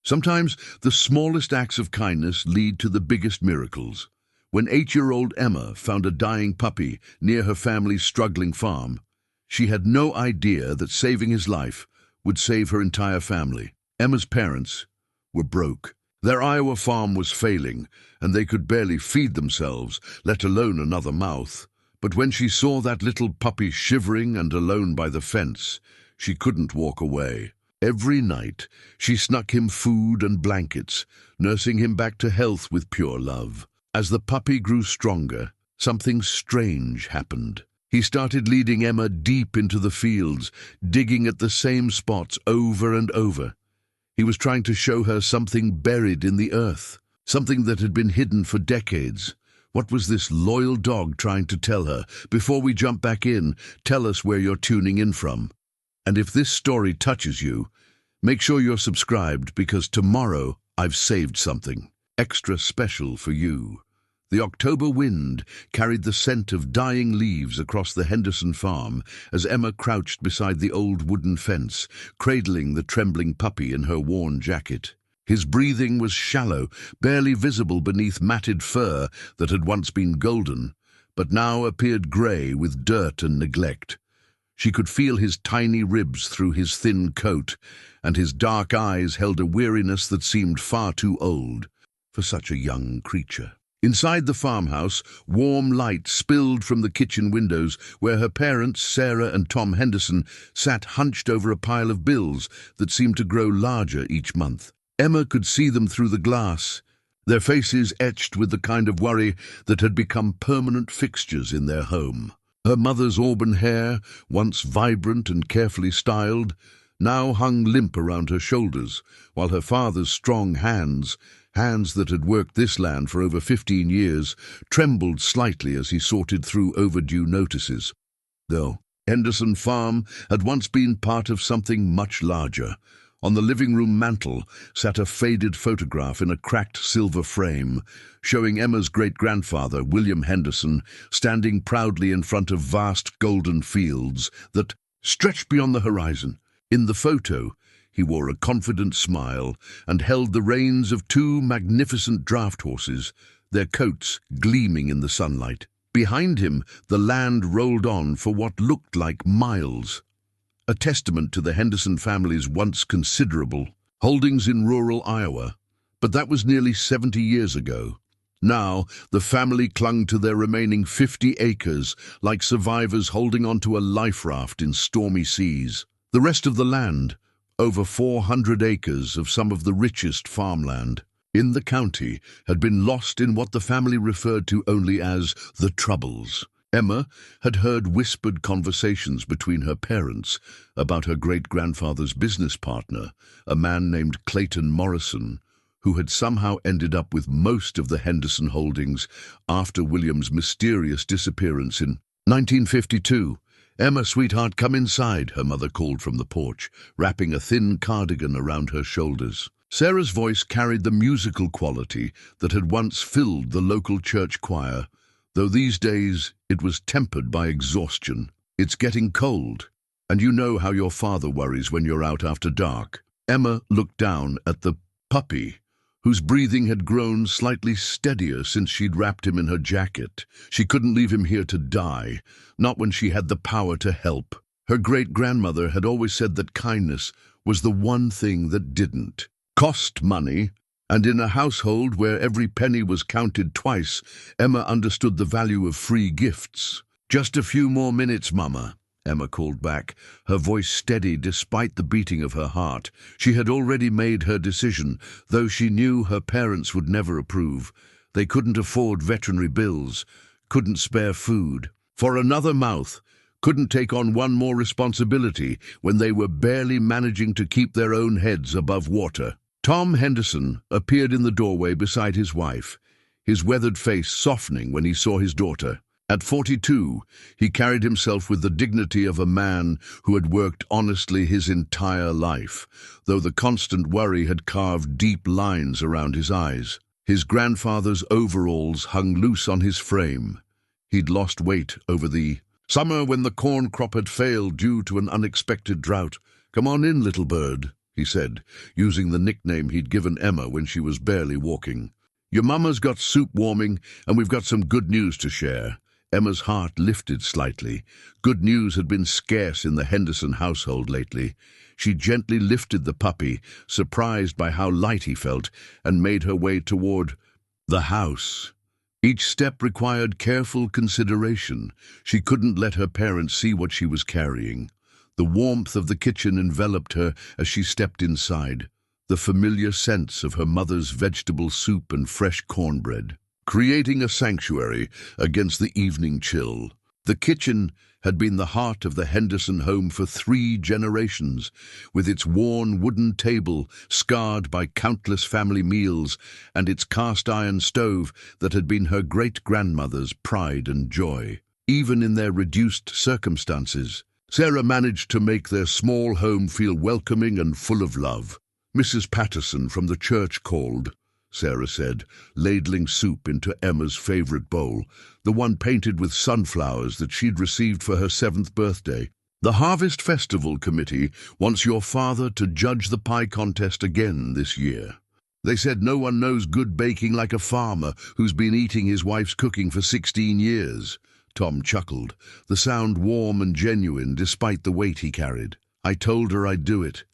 Sometimes the smallest acts of kindness lead to the biggest miracles. When 8-year-old Emma found a dying puppy near her family's struggling farm, she had no idea that saving his life would save her entire family. Emma's parents were broke. Their Iowa farm was failing, and they could barely feed themselves, let alone another mouth. But when she saw that little puppy shivering and alone by the fence, she couldn't walk away. Every night, she snuck him food and blankets, nursing him back to health with pure love. As the puppy grew stronger, something strange happened. He started leading Emma deep into the fields, digging at the same spots over and over. He was trying to show her something buried in the earth, something that had been hidden for decades. What was this loyal dog trying to tell her? Before we jump back in, tell us where you're tuning in from. And if this story touches you, make sure you're subscribed, because tomorrow I've saved something extra special for you. The October wind carried the scent of dying leaves across the Henderson farm as Emma crouched beside the old wooden fence, cradling the trembling puppy in her worn jacket. His breathing was shallow, barely visible beneath matted fur that had once been golden, but now appeared grey with dirt and neglect. She could feel his tiny ribs through his thin coat, and his dark eyes held a weariness that seemed far too old for such a young creature. Inside the farmhouse, warm light spilled from the kitchen windows where her parents, Sarah and Tom Henderson, sat hunched over a pile of bills that seemed to grow larger each month. Emma could see them through the glass, their faces etched with the kind of worry that had become permanent fixtures in their home. Her mother's auburn hair, once vibrant and carefully styled, now hung limp around her shoulders, while her father's strong hands that had worked this land for over 15 years, trembled slightly as he sorted through overdue notices. Though Henderson Farm had once been part of something much larger. On the living room mantel sat a faded photograph in a cracked silver frame, showing Emma's great-grandfather, William Henderson, standing proudly in front of vast golden fields that stretched beyond the horizon. In the photo, he wore a confident smile and held the reins of 2 magnificent draft horses, their coats gleaming in the sunlight. Behind him, the land rolled on for what looked like miles, a testament to the Henderson family's once considerable holdings in rural Iowa. But that was nearly 70 years ago. Now, the family clung to their remaining 50 acres like survivors holding onto a life raft in stormy seas. The rest of the land, over 400 acres of some of the richest farmland in the county, had been lost in what the family referred to only as the Troubles. Emma had heard whispered conversations between her parents about her great-grandfather's business partner, a man named Clayton Morrison, who had somehow ended up with most of the Henderson holdings after William's mysterious disappearance in 1952. "Emma, sweetheart, come inside," her mother called from the porch, wrapping a thin cardigan around her shoulders. Sarah's voice carried the musical quality that had once filled the local church choir, though these days it was tempered by exhaustion. "It's getting cold, and you know how your father worries when you're out after dark." Emma looked down at the puppy, whose breathing had grown slightly steadier since she'd wrapped him in her jacket. She couldn't leave him here to die, not when she had the power to help. Her great-grandmother had always said that kindness was the one thing that didn't cost money, and in a household where every penny was counted twice, Emma understood the value of free gifts. "Just a few more minutes, Mama," Emma called back, her voice steady despite the beating of her heart. She had already made her decision, though she knew her parents would never approve. They couldn't afford veterinary bills, couldn't spare food for another mouth, couldn't take on one more responsibility when they were barely managing to keep their own heads above water. Tom Henderson appeared in the doorway beside his wife, his weathered face softening when he saw his daughter. At 42, he carried himself with the dignity of a man who had worked honestly his entire life, though the constant worry had carved deep lines around his eyes. His grandfather's overalls hung loose on his frame. He'd lost weight over the summer when the corn crop had failed due to an unexpected drought. "Come on in, little bird," he said, using the nickname he'd given Emma when she was barely walking. "Your mama's got soup warming, and we've got some good news to share." Emma's heart lifted slightly. Good news had been scarce in the Henderson household lately. She gently lifted the puppy, surprised by how light he felt, and made her way toward the house. Each step required careful consideration. She couldn't let her parents see what she was carrying. The warmth of the kitchen enveloped her as she stepped inside, the familiar scents of her mother's vegetable soup and fresh cornbread, creating a sanctuary against the evening chill. The kitchen had been the heart of the Henderson home for 3 generations, with its worn wooden table scarred by countless family meals and its cast-iron stove that had been her great-grandmother's pride and joy. Even in their reduced circumstances, Sarah managed to make their small home feel welcoming and full of love. "Mrs. Patterson from the church called," Sarah said, ladling soup into Emma's favorite bowl, the one painted with sunflowers that she'd received for her 7th birthday. "The Harvest Festival Committee wants your father to judge the pie contest again this year. They said no one knows good baking like a farmer who's been eating his wife's cooking for 16 years. Tom chuckled, the sound warm and genuine despite the weight he carried. "I told her I'd do it,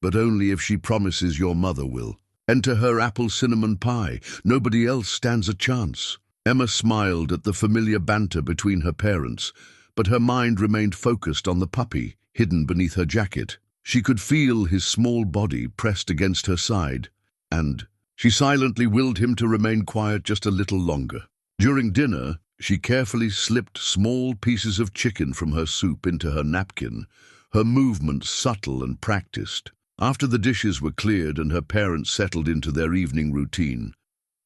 but only if she promises your mother will. Enter her apple cinnamon pie. Nobody else stands a chance." Emma smiled at the familiar banter between her parents, but her mind remained focused on the puppy, hidden beneath her jacket. She could feel his small body pressed against her side, and she silently willed him to remain quiet just a little longer. During dinner, she carefully slipped small pieces of chicken from her soup into her napkin, her movements subtle and practiced. After the dishes were cleared and her parents settled into their evening routine,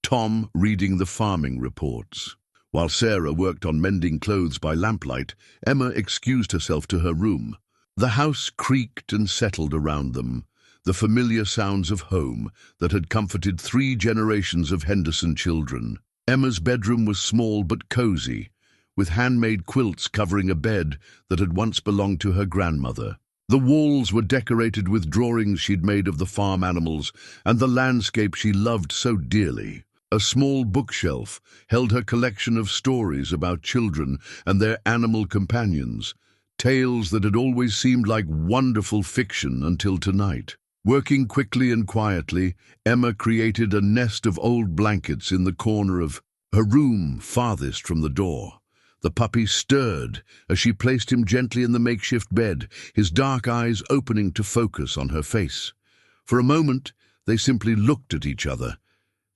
Tom reading the farming reports, while Sarah worked on mending clothes by lamplight, Emma excused herself to her room. The house creaked and settled around them, the familiar sounds of home that had comforted 3 generations of Henderson children. Emma's bedroom was small but cozy, with handmade quilts covering a bed that had once belonged to her grandmother. The walls were decorated with drawings she'd made of the farm animals and the landscape she loved so dearly. A small bookshelf held her collection of stories about children and their animal companions, tales that had always seemed like wonderful fiction until tonight. Working quickly and quietly, Emma created a nest of old blankets in the corner of her room farthest from the door. The puppy stirred as she placed him gently in the makeshift bed, his dark eyes opening to focus on her face. For a moment, they simply looked at each other,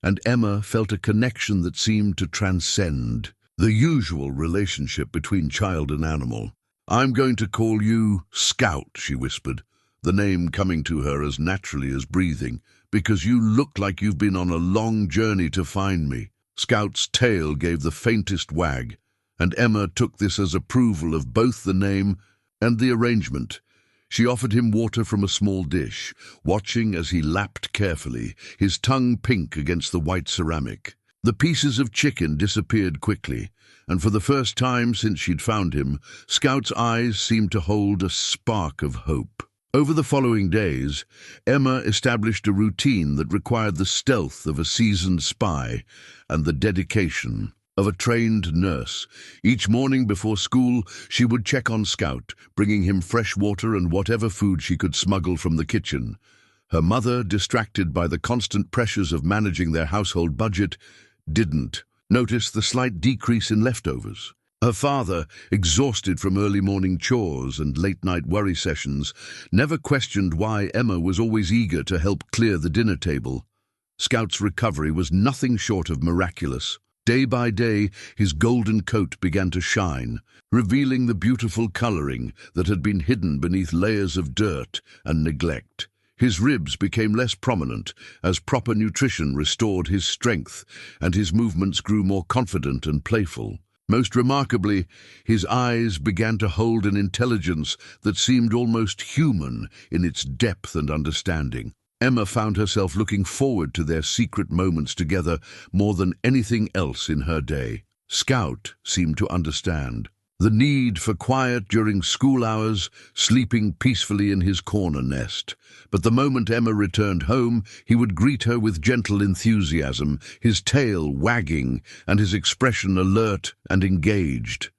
and Emma felt a connection that seemed to transcend the usual relationship between child and animal. "I'm going to call you Scout," she whispered, the name coming to her as naturally as breathing, "because you look like you've been on a long journey to find me." Scout's tail gave the faintest wag, and Emma took this as approval of both the name and the arrangement. She offered him water from a small dish, watching as he lapped carefully, his tongue pink against the white ceramic. The pieces of chicken disappeared quickly, and for the first time since she'd found him, Scout's eyes seemed to hold a spark of hope. Over the following days, Emma established a routine that required the stealth of a seasoned spy and the dedication of a trained nurse. Each morning before school, she would check on Scout, bringing him fresh water and whatever food she could smuggle from the kitchen. Her mother, distracted by the constant pressures of managing their household budget, didn't notice the slight decrease in leftovers. Her father, exhausted from early morning chores and late-night worry sessions, never questioned why Emma was always eager to help clear the dinner table. Scout's recovery was nothing short of miraculous. Day by day, his golden coat began to shine, revealing the beautiful coloring that had been hidden beneath layers of dirt and neglect. His ribs became less prominent as proper nutrition restored his strength, and his movements grew more confident and playful. Most remarkably, his eyes began to hold an intelligence that seemed almost human in its depth and understanding. Emma found herself looking forward to their secret moments together more than anything else in her day. Scout seemed to understand. The need for quiet during school hours, sleeping peacefully in his corner nest. But the moment Emma returned home, he would greet her with gentle enthusiasm, his tail wagging and his expression alert and engaged.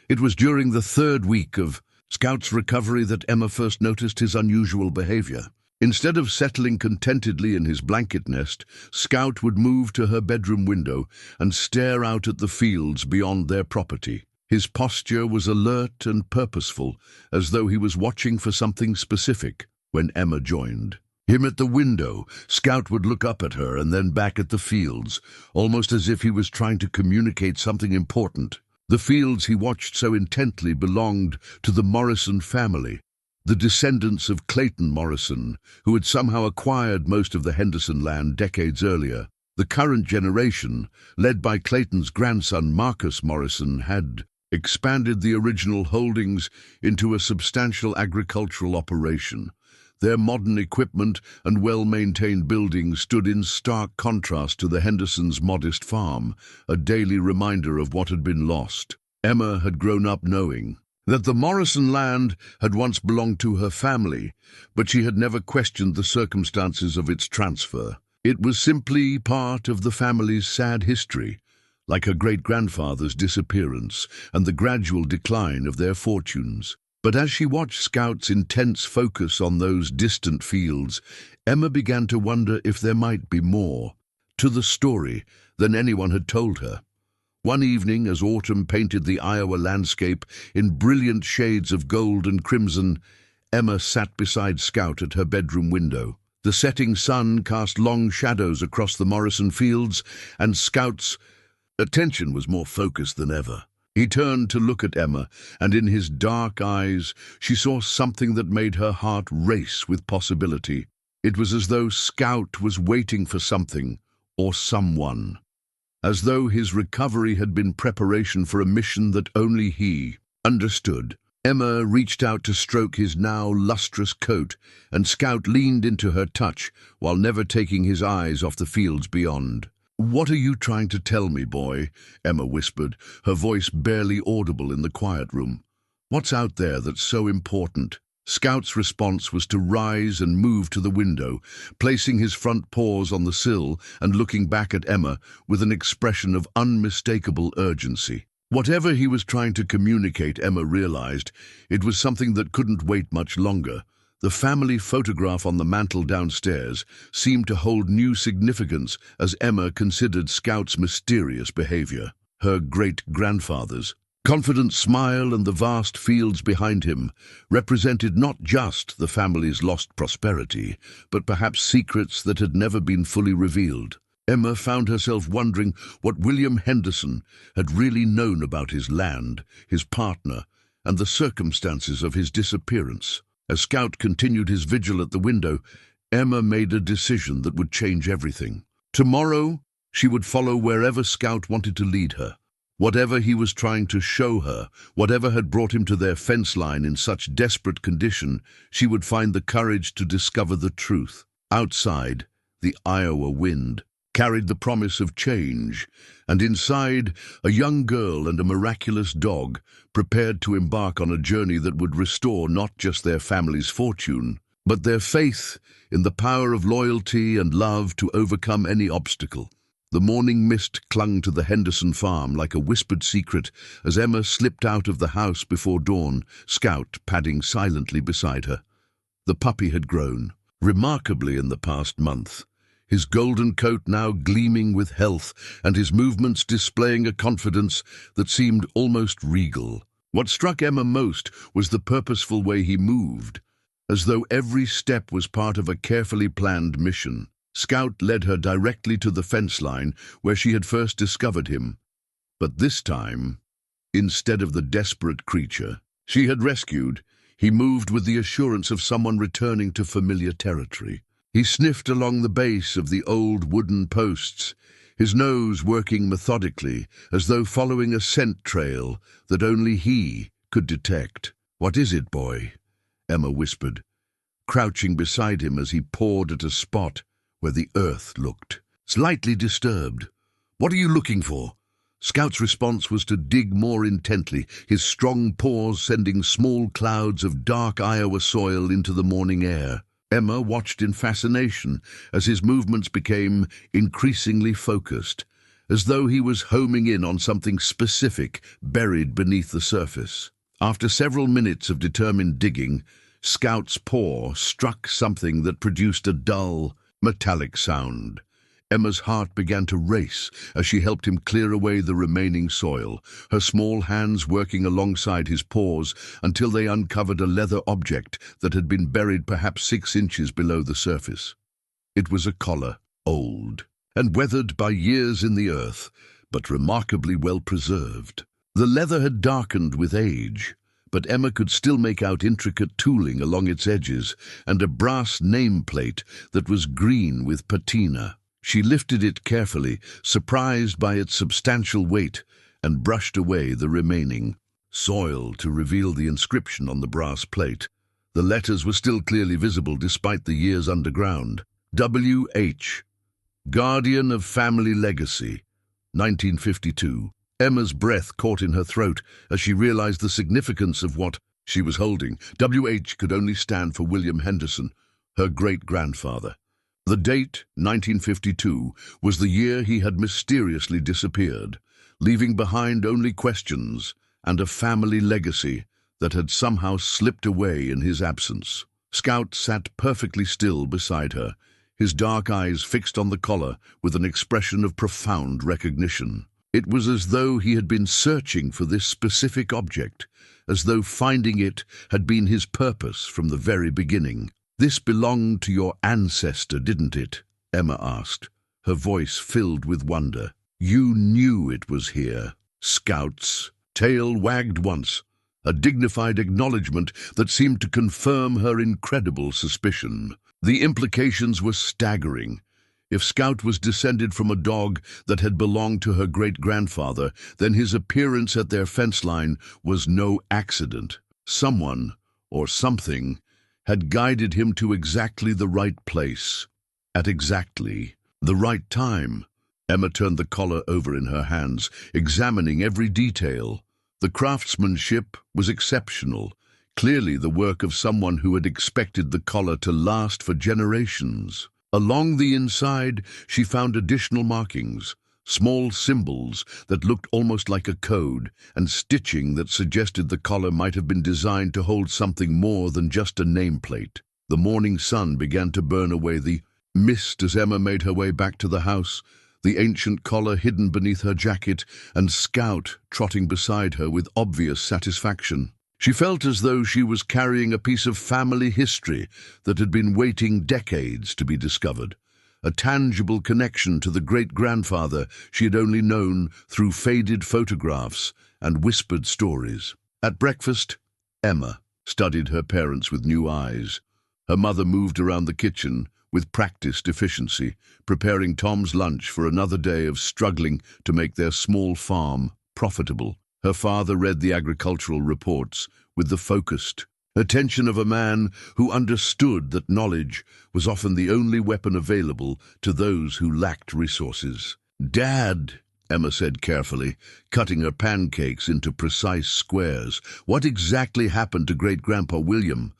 It was during the third week of Scout's recovery that Emma first noticed his unusual behavior. Instead of settling contentedly in his blanket nest, Scout would move to her bedroom window and stare out at the fields beyond their property. His posture was alert and purposeful, as though he was watching for something specific. When Emma joined him at the window, Scout would look up at her and then back at the fields, almost as if he was trying to communicate something important. The fields he watched so intently belonged to the Morrison family, the descendants of Clayton Morrison, who had somehow acquired most of the Henderson land decades earlier. The current generation, led by Clayton's grandson Marcus Morrison, had expanded the original holdings into a substantial agricultural operation. Their modern equipment and well-maintained buildings stood in stark contrast to the Hendersons' modest farm, a daily reminder of what had been lost. Emma had grown up knowing that the Morrison land had once belonged to her family, but she had never questioned the circumstances of its transfer. It was simply part of the family's sad history, like her great-grandfather's disappearance and the gradual decline of their fortunes. But as she watched Scout's intense focus on those distant fields, Emma began to wonder if there might be more to the story than anyone had told her. One evening, as autumn painted the Iowa landscape in brilliant shades of gold and crimson, Emma sat beside Scout at her bedroom window. The setting sun cast long shadows across the Morrison fields, and Scout's attention was more focused than ever. He turned to look at Emma, and in his dark eyes she saw something that made her heart race with possibility. It was as though Scout was waiting for something or someone, as though his recovery had been preparation for a mission that only he understood. Emma reached out to stroke his now lustrous coat, and Scout leaned into her touch while never taking his eyes off the fields beyond. "What are you trying to tell me, boy?" Emma whispered, her voice barely audible in the quiet room. "What's out there that's so important?" Scout's response was to rise and move to the window, placing his front paws on the sill and looking back at Emma with an expression of unmistakable urgency. Whatever he was trying to communicate, Emma realized, it was something that couldn't wait much longer. The family photograph on the mantel downstairs seemed to hold new significance as Emma considered Scout's mysterious behavior. Her great-grandfather's confident smile and the vast fields behind him represented not just the family's lost prosperity, but perhaps secrets that had never been fully revealed. Emma found herself wondering what William Henderson had really known about his land, his partner, and the circumstances of his disappearance. As Scout continued his vigil at the window, Emma made a decision that would change everything. Tomorrow, she would follow wherever Scout wanted to lead her. Whatever he was trying to show her, whatever had brought him to their fence line in such desperate condition, she would find the courage to discover the truth. Outside, the Iowa wind carried the promise of change, and inside, a young girl and a miraculous dog prepared to embark on a journey that would restore not just their family's fortune, but their faith in the power of loyalty and love to overcome any obstacle. The morning mist clung to the Henderson farm like a whispered secret as Emma slipped out of the house before dawn, Scout padding silently beside her. The puppy had grown remarkably in the past month, his golden coat now gleaming with health and his movements displaying a confidence that seemed almost regal. What struck Emma most was the purposeful way he moved, as though every step was part of a carefully planned mission. Scout led her directly to the fence line where she had first discovered him. But this time, instead of the desperate creature she had rescued, he moved with the assurance of someone returning to familiar territory. He sniffed along the base of the old wooden posts, his nose working methodically, as though following a scent trail that only he could detect. "What is it, boy?" Emma whispered, crouching beside him as he pawed at a spot where the earth looked slightly disturbed. "What are you looking for?" Scout's response was to dig more intently, his strong paws sending small clouds of dark Iowa soil into the morning air. Emma watched in fascination as his movements became increasingly focused, as though he was homing in on something specific buried beneath the surface. After several minutes of determined digging, Scout's paw struck something that produced a dull, metallic sound. Emma's heart began to race as she helped him clear away the remaining soil, her small hands working alongside his paws until they uncovered a leather object that had been buried perhaps 6 inches below the surface. It was a collar, old and weathered by years in the earth, but remarkably well preserved. The leather had darkened with age, but Emma could still make out intricate tooling along its edges and a brass nameplate that was green with patina. She lifted it carefully, surprised by its substantial weight, and brushed away the remaining soil to reveal the inscription on the brass plate. The letters were still clearly visible despite the years underground. W.H. Guardian of Family Legacy, 1952. Emma's breath caught in her throat as she realized the significance of what she was holding. W.H. could only stand for William Henderson, her great-grandfather. The date, 1952, was the year he had mysteriously disappeared, leaving behind only questions and a family legacy that had somehow slipped away in his absence. Scout sat perfectly still beside her, his dark eyes fixed on the collar with an expression of profound recognition. It was as though he had been searching for this specific object, as though finding it had been his purpose from the very beginning. "This belonged to your ancestor, didn't it?" Emma asked, her voice filled with wonder. "You knew it was here." Scout's tail wagged once, a dignified acknowledgement that seemed to confirm her incredible suspicion. The implications were staggering. If Scout was descended from a dog that had belonged to her great-grandfather, then his appearance at their fence line was no accident. Someone, or something, had guided him to exactly the right place, at exactly the right time. Emma turned the collar over in her hands, examining every detail. The craftsmanship was exceptional, clearly the work of someone who had expected the collar to last for generations. Along the inside, she found additional markings, small symbols that looked almost like a code, and stitching that suggested the collar might have been designed to hold something more than just a nameplate. The morning sun began to burn away the mist as Emma made her way back to the house, the ancient collar hidden beneath her jacket, and Scout trotting beside her with obvious satisfaction. She felt as though she was carrying a piece of family history that had been waiting decades to be discovered, a tangible connection to the great-grandfather she had only known through faded photographs and whispered stories. At breakfast, Emma studied her parents with new eyes. Her mother moved around the kitchen with practiced efficiency, preparing Tom's lunch for another day of struggling to make their small farm profitable. Her father read the agricultural reports with the focused attention of a man who understood that knowledge was often the only weapon available to those who lacked resources. "Dad," Emma said carefully, cutting her pancakes into precise squares, "what exactly happened to Great-Grandpa William?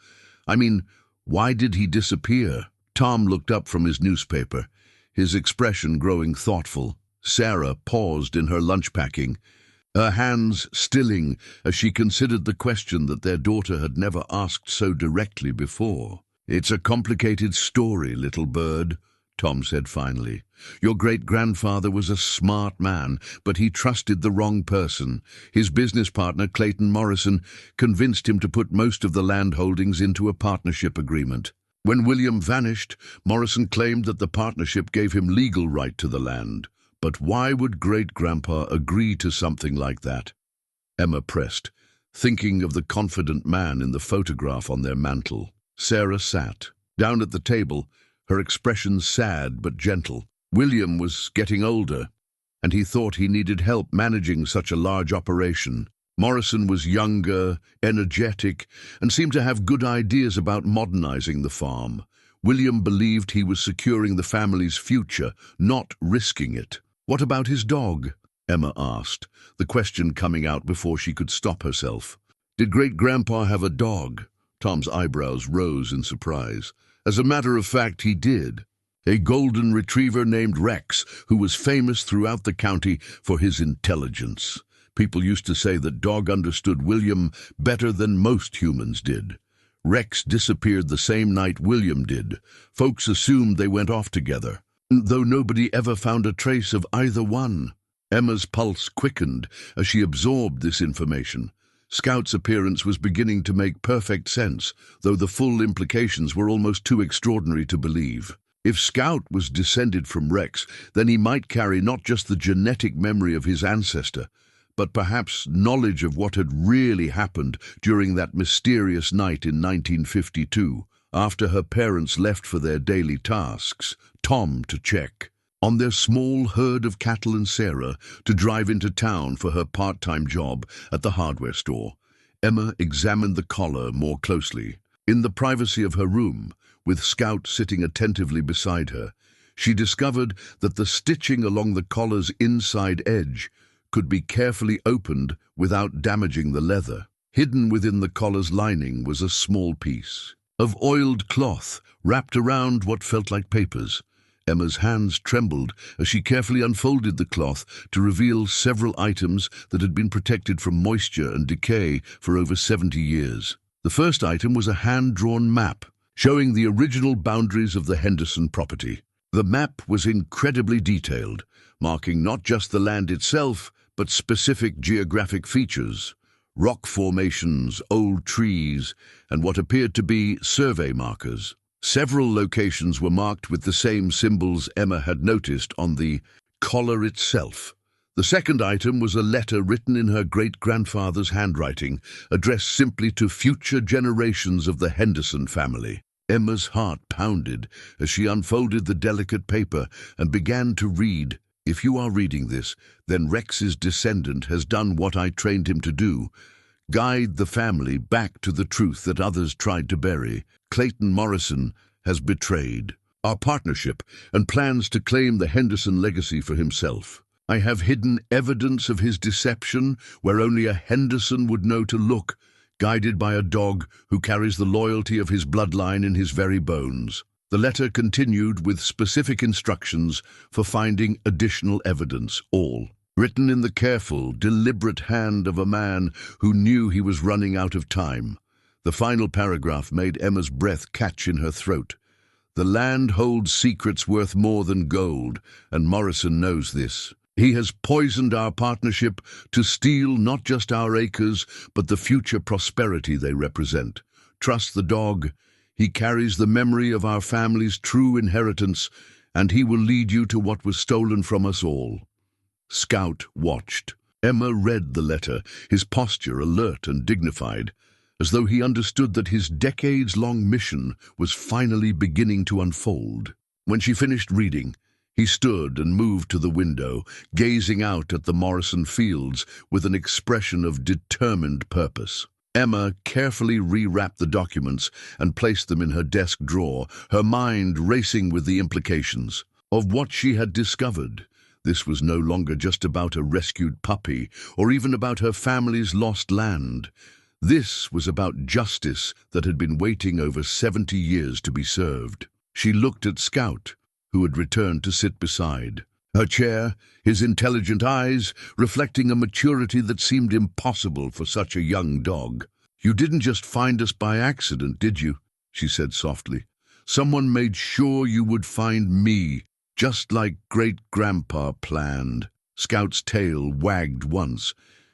I mean, why did he disappear?" Tom looked up from his newspaper, his expression growing thoughtful. Sarah paused in her lunch packing, her hands stilling as she considered the question that their daughter had never asked so directly before. "It's a complicated story, little bird," Tom said finally. "Your great-grandfather was a smart man, but he trusted the wrong person. His business partner, Clayton Morrison, convinced him to put most of the land holdings into a partnership agreement. When William vanished, Morrison claimed that the partnership gave him legal right to the land. But why would Great-Grandpa agree to something like that?" Emma pressed, thinking of the confident man in the photograph on their mantel. Sarah sat down at the table, her expression sad but gentle. William was getting older, and he thought he needed help managing such a large operation. Morrison was younger, energetic, and seemed to have good ideas about modernizing the farm. William believed he was securing the family's future, not risking it. "What about his dog?" Emma asked, the question coming out before she could stop herself. Did Great-Grandpa have a dog? Tom's eyebrows rose in surprise. As a matter of fact, he did. A golden retriever named Rex, who was famous throughout the county for his intelligence. People used to say that dog understood William better than most humans did. Rex disappeared the same night William did. Folks assumed they went off together, though nobody ever found a trace of either one. Emma's pulse quickened as she absorbed this information. Scout's appearance was beginning to make perfect sense, though the full implications were almost too extraordinary to believe. If Scout was descended from Rex, then he might carry not just the genetic memory of his ancestor, but perhaps knowledge of what had really happened during that mysterious night in 1952, after her parents left for their daily tasks, Tom to check on their small herd of cattle and Sarah to drive into town for her part-time job at the hardware store. Emma examined the collar more closely. In the privacy of her room, with Scout sitting attentively beside her, she discovered that the stitching along the collar's inside edge could be carefully opened without damaging the leather. Hidden within the collar's lining was a small piece of oiled cloth wrapped around what felt like papers. Emma's hands trembled as she carefully unfolded the cloth to reveal several items that had been protected from moisture and decay for over 70 years. The first item was a hand-drawn map, showing the original boundaries of the Henderson property. The map was incredibly detailed, marking not just the land itself, but specific geographic features, rock formations, old trees, and what appeared to be survey markers. Several locations were marked with the same symbols Emma had noticed on the collar itself. The second item was a letter written in her great-grandfather's handwriting, addressed simply to future generations of the Henderson family. Emma's heart pounded as she unfolded the delicate paper and began to read. If you are reading this, then Rex's descendant has done what I trained him to do. Guide the family back to the truth that others tried to bury. Clayton Morrison has betrayed our partnership and plans to claim the Henderson legacy for himself. I have hidden evidence of his deception where only a Henderson would know to look, guided by a dog who carries the loyalty of his bloodline in his very bones. The letter continued with specific instructions for finding additional evidence, all written in the careful, deliberate hand of a man who knew he was running out of time. The final paragraph made Emma's breath catch in her throat. The land holds secrets worth more than gold, and Morrison knows this. He has poisoned our partnership to steal not just our acres, but the future prosperity they represent. Trust the dog. He carries the memory of our family's true inheritance, and he will lead you to what was stolen from us all. Scout watched. Emma read the letter, his posture alert and dignified, as though he understood that his decades-long mission was finally beginning to unfold. When she finished reading, he stood and moved to the window, gazing out at the Morrison fields with an expression of determined purpose. Emma carefully rewrapped the documents and placed them in her desk drawer, her mind racing with the implications of what she had discovered. This was no longer just about a rescued puppy or even about her family's lost land. This was about justice that had been waiting over 70 years to be served. She looked at Scout, who had returned to sit beside her chair, his intelligent eyes reflecting a maturity that seemed impossible for such a young dog. "You didn't just find us by accident, did you?" she said softly. "Someone made sure you would find me, just like Great-Grandpa planned." Scout's tail wagged once,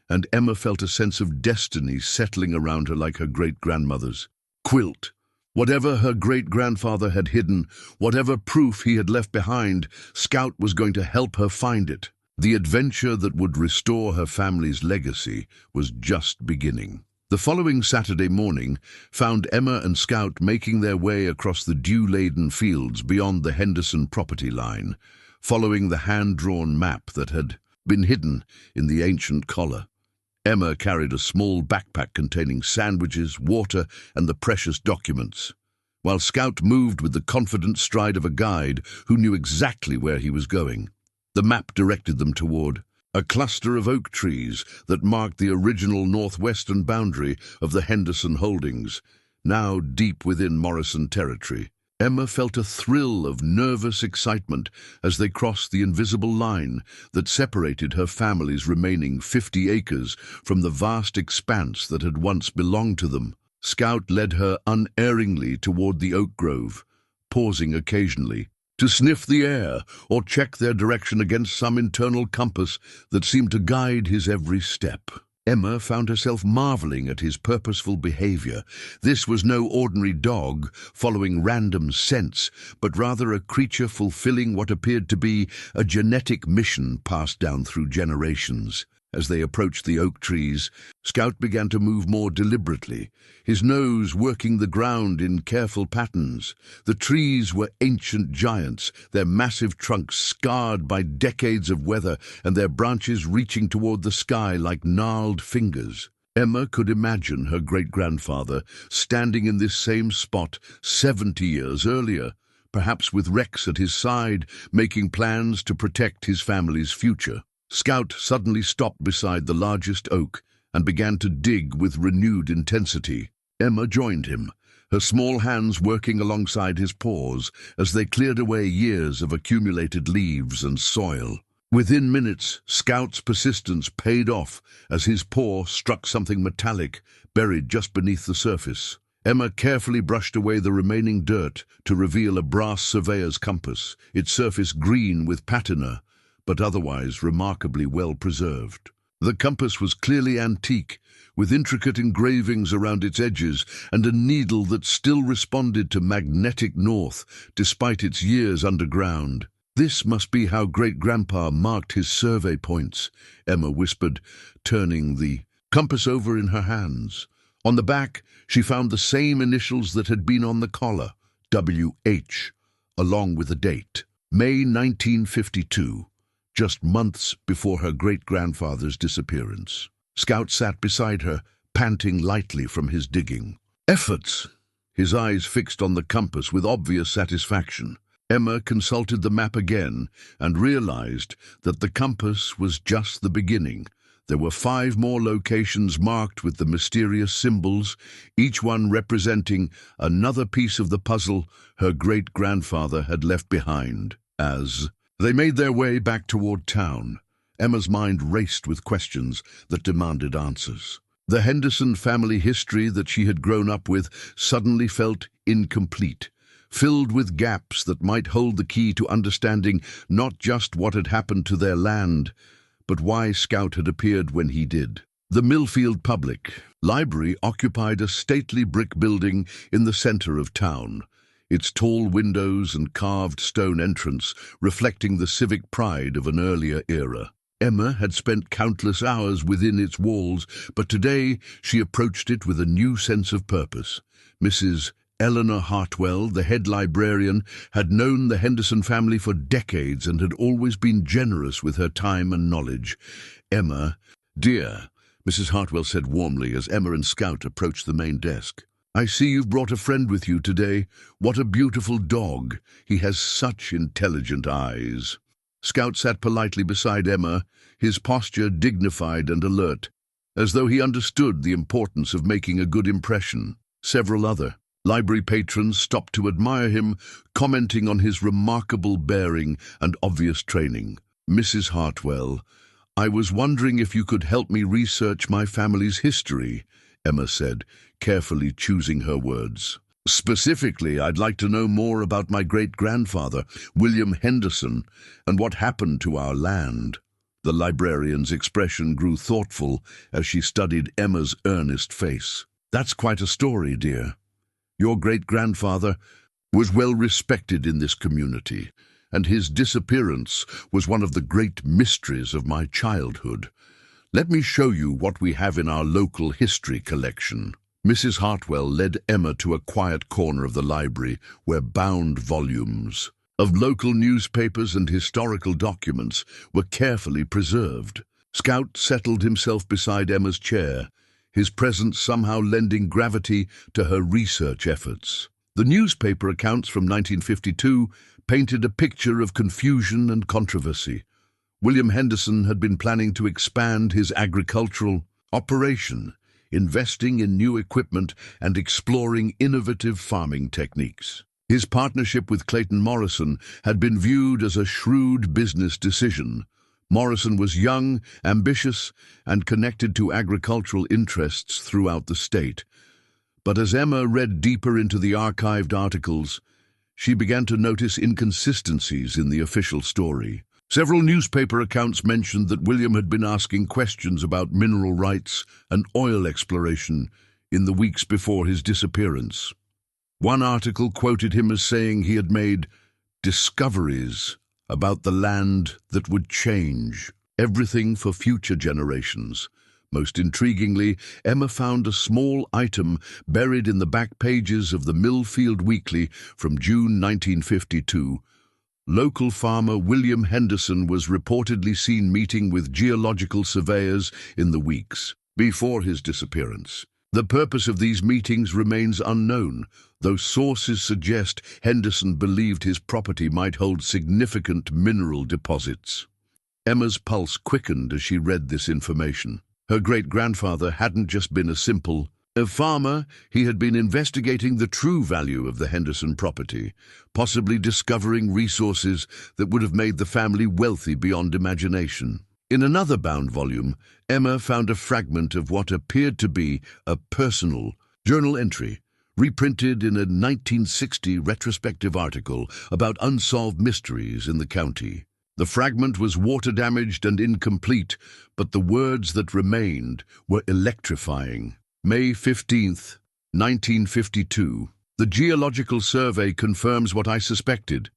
and Emma felt a sense of destiny settling around her like her great-grandmother's. Quilt. Whatever her great-grandfather had hidden, whatever proof he had left behind, Scout was going to help her find it. The adventure that would restore her family's legacy was just beginning. The following Saturday morning found Emma and Scout making their way across the dew-laden fields beyond the Henderson property line, following the hand-drawn map that had been hidden in the ancient collar. Emma carried a small backpack containing sandwiches, water, and the precious documents, while Scout moved with the confident stride of a guide who knew exactly where he was going. The map directed them toward a cluster of oak trees that marked the original northwestern boundary of the Henderson holdings, now deep within Morrison territory. Emma felt a thrill of nervous excitement as they crossed the invisible line that separated her family's remaining 50 acres from the vast expanse that had once belonged to them. Scout led her unerringly toward the oak grove, pausing occasionally to sniff the air or check their direction against some internal compass that seemed to guide his every step. Emma found herself marveling at his purposeful behavior. This was no ordinary dog following random scents, but rather a creature fulfilling what appeared to be a genetic mission passed down through generations. As they approached the oak trees, Scout began to move more deliberately, his nose working the ground in careful patterns. The trees were ancient giants, their massive trunks scarred by decades of weather and their branches reaching toward the sky like gnarled fingers. Emma could imagine her great-grandfather standing in this same spot 70 years earlier, perhaps with Rex at his side, making plans to protect his family's future. Scout suddenly stopped beside the largest oak and began to dig with renewed intensity. Emma joined him, her small hands working alongside his paws as they cleared away years of accumulated leaves and soil. Within minutes, Scout's persistence paid off as his paw struck something metallic buried just beneath the surface. Emma carefully brushed away the remaining dirt to reveal a brass surveyor's compass, its surface green with patina, but otherwise remarkably well preserved. The compass was clearly antique, with intricate engravings around its edges and a needle that still responded to magnetic north despite its years underground. "This must be how Great-Grandpa marked his survey points," Emma whispered, turning the compass over in her hands. On the back, she found the same initials that had been on the collar, W.H., along with a date, May 1952. Just months before her great-grandfather's disappearance. Scout sat beside her, panting lightly from his digging. "Efforts!" His eyes fixed on the compass with obvious satisfaction. Emma consulted the map again and realized that the compass was just the beginning. There were 5 more locations marked with the mysterious symbols, each one representing another piece of the puzzle her great-grandfather had left behind. As they made their way back toward town, Emma's mind raced with questions that demanded answers. The Henderson family history that she had grown up with suddenly felt incomplete, filled with gaps that might hold the key to understanding not just what had happened to their land, but why Scout had appeared when he did. The Millfield Public Library occupied a stately brick building in the center of town, its tall windows and carved stone entrance reflecting the civic pride of an earlier era. Emma had spent countless hours within its walls, but today she approached it with a new sense of purpose. Mrs. Eleanor Hartwell, the head librarian, had known the Henderson family for decades and had always been generous with her time and knowledge. "Emma, dear," Mrs. Hartwell said warmly as Emma and Scout approached the main desk. "I see you've brought a friend with you today. What a beautiful dog. He has such intelligent eyes." Scout sat politely beside Emma, his posture dignified and alert, as though he understood the importance of making a good impression. Several other library patrons stopped to admire him, commenting on his remarkable bearing and obvious training. "Mrs. Hartwell, I was wondering if you could help me research my family's history," Emma said, carefully choosing her words. "Specifically, I'd like to know more about my great-grandfather, William Henderson, and what happened to our land." The librarian's expression grew thoughtful as she studied Emma's earnest face. "That's quite a story, dear. Your great-grandfather was well respected in this community, and his disappearance was one of the great mysteries of my childhood. Let me show you what we have in our local history collection." Mrs. Hartwell led Emma to a quiet corner of the library where bound volumes of local newspapers and historical documents were carefully preserved. Scout settled himself beside Emma's chair, his presence somehow lending gravity to her research efforts. The newspaper accounts from 1952 painted a picture of confusion and controversy. William Henderson had been planning to expand his agricultural operation, investing in new equipment and exploring innovative farming techniques. His partnership with Clayton Morrison had been viewed as a shrewd business decision. Morrison was young, ambitious, and connected to agricultural interests throughout the state. But as Emma read deeper into the archived articles, she began to notice inconsistencies in the official story. Several newspaper accounts mentioned that William had been asking questions about mineral rights and oil exploration in the weeks before his disappearance. One article quoted him as saying he had made discoveries about the land that would change everything for future generations. Most intriguingly, Emma found a small item buried in the back pages of the Millfield Weekly from June 1952. Local farmer William Henderson was reportedly seen meeting with geological surveyors in the weeks before his disappearance. The purpose of these meetings remains unknown, though sources suggest Henderson believed his property might hold significant mineral deposits. Emma's pulse quickened as she read this information. Her great-grandfather hadn't just been a simple farmer, he had been investigating the true value of the Henderson property, possibly discovering resources that would have made the family wealthy beyond imagination. In another bound volume, Emma found a fragment of what appeared to be a personal journal entry, reprinted in a 1960 retrospective article about unsolved mysteries in the county. The fragment was water-damaged and incomplete, but the words that remained were electrifying. May 15th, 1952. The Geological Survey confirms what I suspected.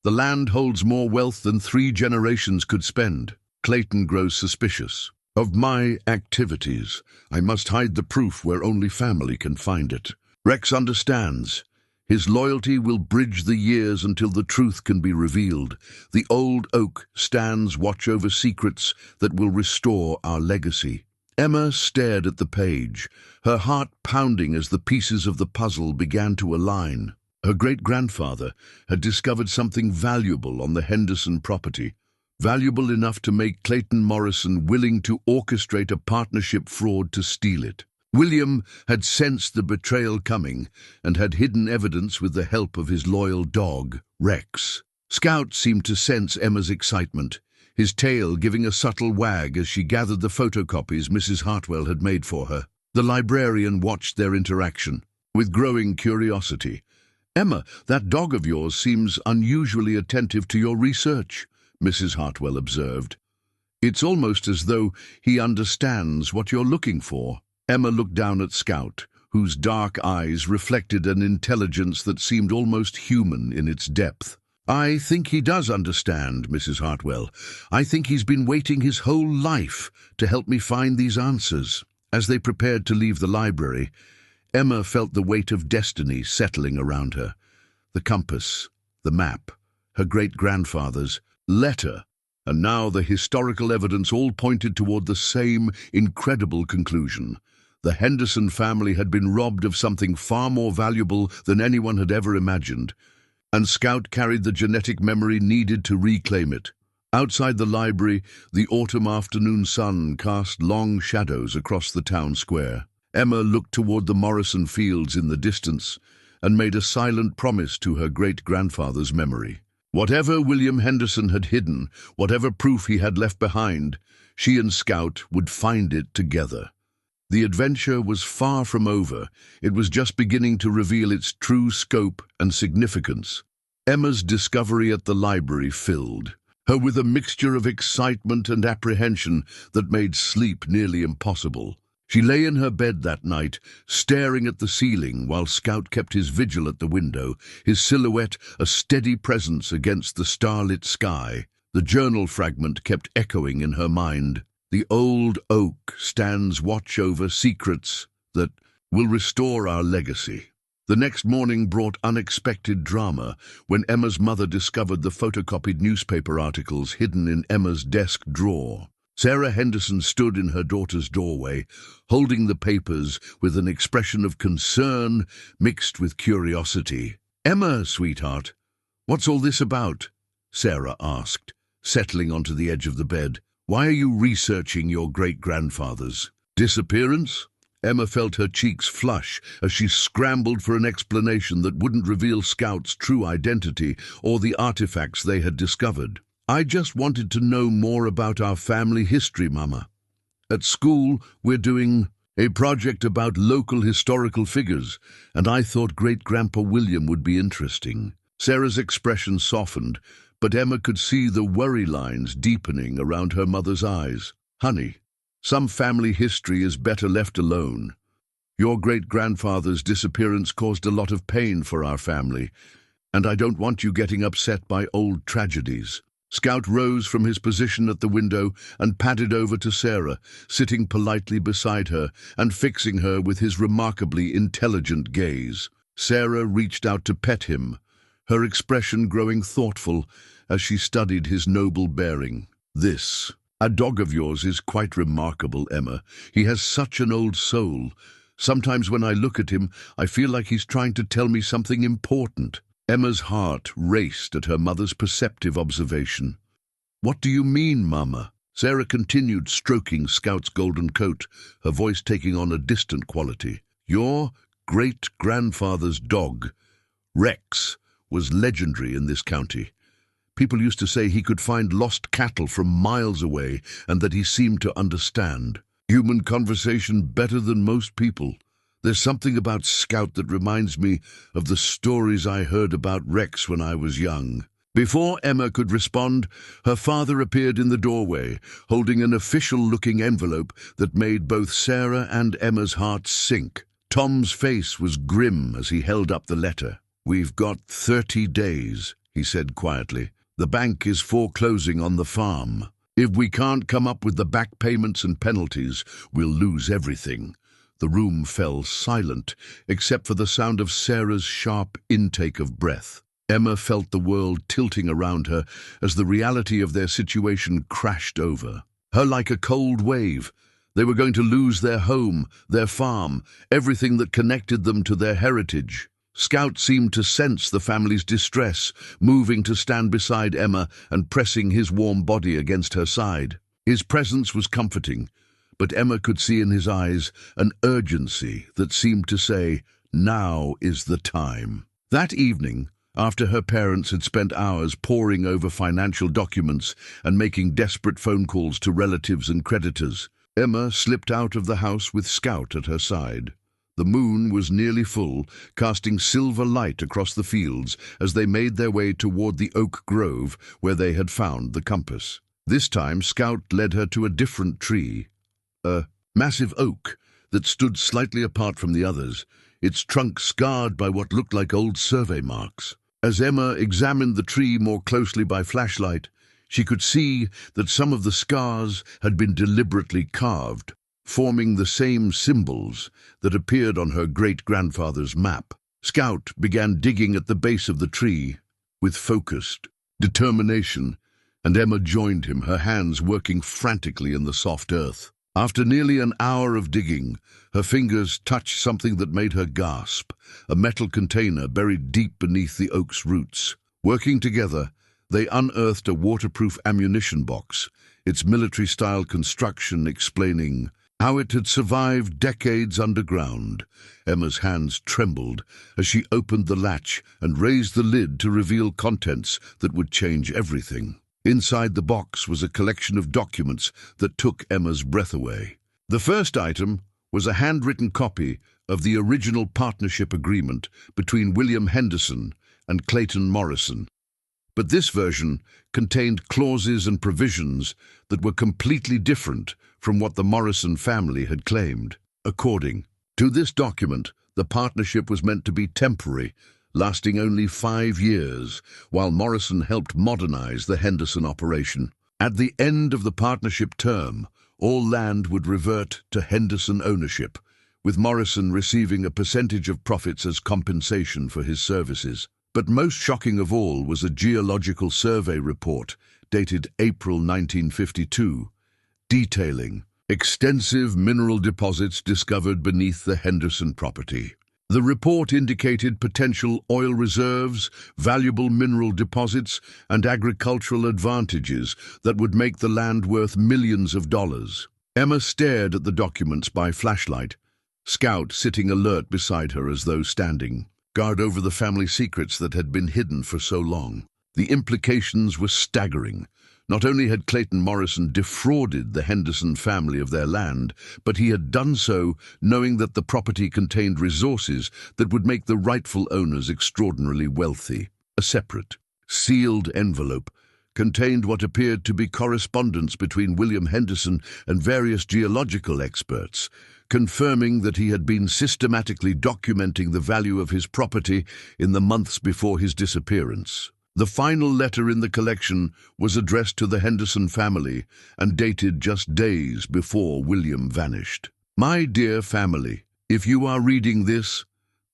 The land holds more wealth than 3 generations could spend. Clayton grows suspicious. Of my activities, I must hide the proof where only family can find it. Rex understands. His loyalty will bridge the years until the truth can be revealed. The old oak stands watch over secrets that will restore our legacy. Emma stared at the page, her heart pounding as the pieces of the puzzle began to align. Her great-grandfather had discovered something valuable on the Henderson property, valuable enough to make Clayton Morrison willing to orchestrate a partnership fraud to steal it. William had sensed the betrayal coming and had hidden evidence with the help of his loyal dog, Rex. Scout seemed to sense Emma's excitement, his tail giving a subtle wag as she gathered the photocopies Mrs. Hartwell had made for her. The librarian watched their interaction with growing curiosity. "Emma, that dog of yours seems unusually attentive to your research," Mrs. Hartwell observed. "It's almost as though he understands what you're looking for." Emma looked down at Scout, whose dark eyes reflected an intelligence that seemed almost human in its depth. "I think he does understand, Mrs. Hartwell. I think he's been waiting his whole life to help me find these answers." As they prepared to leave the library, Emma felt the weight of destiny settling around her. The compass, the map, her great-grandfather's letter, and now the historical evidence all pointed toward the same incredible conclusion. The Henderson family had been robbed of something far more valuable than anyone had ever imagined, and Scout carried the genetic memory needed to reclaim it. Outside the library, the autumn afternoon sun cast long shadows across the town square. Emma looked toward the Morrison fields in the distance and made a silent promise to her great-grandfather's memory. Whatever William Henderson had hidden, whatever proof he had left behind, she and Scout would find it together. The adventure was far from over. It was just beginning to reveal its true scope and significance. Emma's discovery at the library filled her with a mixture of excitement and apprehension that made sleep nearly impossible. She lay in her bed that night, staring at the ceiling while Scout kept his vigil at the window, his silhouette a steady presence against the starlit sky. The journal fragment kept echoing in her mind. The old oak stands watch over secrets that will restore our legacy. The next morning brought unexpected drama when Emma's mother discovered the photocopied newspaper articles hidden in Emma's desk drawer. Sarah Henderson stood in her daughter's doorway, holding the papers with an expression of concern mixed with curiosity. "Emma, sweetheart, what's all this about?" Sarah asked, settling onto the edge of the bed. "Why are you researching your great-grandfather's disappearance?" Emma felt her cheeks flush as she scrambled for an explanation that wouldn't reveal Scout's true identity or the artifacts they had discovered. "I just wanted to know more about our family history, Mama. At school, we're doing a project about local historical figures, and I thought Great-Grandpa William would be interesting." Sarah's expression softened, but Emma could see the worry lines deepening around her mother's eyes. "Honey, some family history is better left alone. Your great-grandfather's disappearance caused a lot of pain for our family, and I don't want you getting upset by old tragedies." Scout rose from his position at the window and padded over to Sarah, sitting politely beside her and fixing her with his remarkably intelligent gaze. Sarah reached out to pet him, her expression growing thoughtful as she studied his noble bearing. "This, a dog of yours, is quite remarkable, Emma. He has such an old soul. Sometimes when I look at him, I feel like he's trying to tell me something important." Emma's heart raced at her mother's perceptive observation. "What do you mean, Mama?" Sarah continued stroking Scout's golden coat, her voice taking on a distant quality. "Your great-grandfather's dog, Rex, was legendary in this county. People used to say he could find lost cattle from miles away and that he seemed to understand human conversation better than most people. There's something about Scout that reminds me of the stories I heard about Rex when I was young." Before Emma could respond, her father appeared in the doorway, holding an official-looking envelope that made both Sarah and Emma's hearts sink. Tom's face was grim as he held up the letter. "We've got 30 days, he said quietly. "The bank is foreclosing on the farm. If we can't come up with the back payments and penalties, we'll lose everything." The room fell silent, except for the sound of Sarah's sharp intake of breath. Emma felt the world tilting around her as the reality of their situation crashed over her like a cold wave. They were going to lose their home, their farm, everything that connected them to their heritage. Scout seemed to sense the family's distress, moving to stand beside Emma and pressing his warm body against her side. His presence was comforting, but Emma could see in his eyes an urgency that seemed to say, "Now is the time." That evening, after her parents had spent hours poring over financial documents and making desperate phone calls to relatives and creditors, Emma slipped out of the house with Scout at her side. The moon was nearly full, casting silver light across the fields as they made their way toward the oak grove where they had found the compass. This time Scout led her to a different tree, a massive oak that stood slightly apart from the others, its trunk scarred by what looked like old survey marks. As Emma examined the tree more closely by flashlight, she could see that some of the scars had been deliberately carved, forming the same symbols that appeared on her great-grandfather's map. Scout began digging at the base of the tree with focused determination, and Emma joined him, her hands working frantically in the soft earth. After nearly an hour of digging, her fingers touched something that made her gasp, a metal container buried deep beneath the oak's roots. Working together, they unearthed a waterproof ammunition box, its military-style construction explaining how it had survived decades underground. Emma's hands trembled as she opened the latch and raised the lid to reveal contents that would change everything. Inside the box was a collection of documents that took Emma's breath away. The first item was a handwritten copy of the original partnership agreement between William Henderson and Clayton Morrison. But this version contained clauses and provisions that were completely different from what the Morrison family had claimed. According to this document, the partnership was meant to be temporary, lasting only 5 years, while Morrison helped modernize the Henderson operation. At the end of the partnership term, all land would revert to Henderson ownership, with Morrison receiving a percentage of profits as compensation for his services. But most shocking of all was a geological survey report dated April 1952, detailing extensive mineral deposits discovered beneath the Henderson property. The report indicated potential oil reserves, valuable mineral deposits, and agricultural advantages that would make the land worth millions of dollars. Emma stared at the documents by flashlight, Scout sitting alert beside her as though standing guard over the family secrets that had been hidden for so long. The implications were staggering. Not only had Clayton Morrison defrauded the Henderson family of their land, but he had done so knowing that the property contained resources that would make the rightful owners extraordinarily wealthy. A separate, sealed envelope contained what appeared to be correspondence between William Henderson and various geological experts, confirming that he had been systematically documenting the value of his property in the months before his disappearance. The final letter in the collection was addressed to the Henderson family and dated just days before William vanished. My dear family, if you are reading this,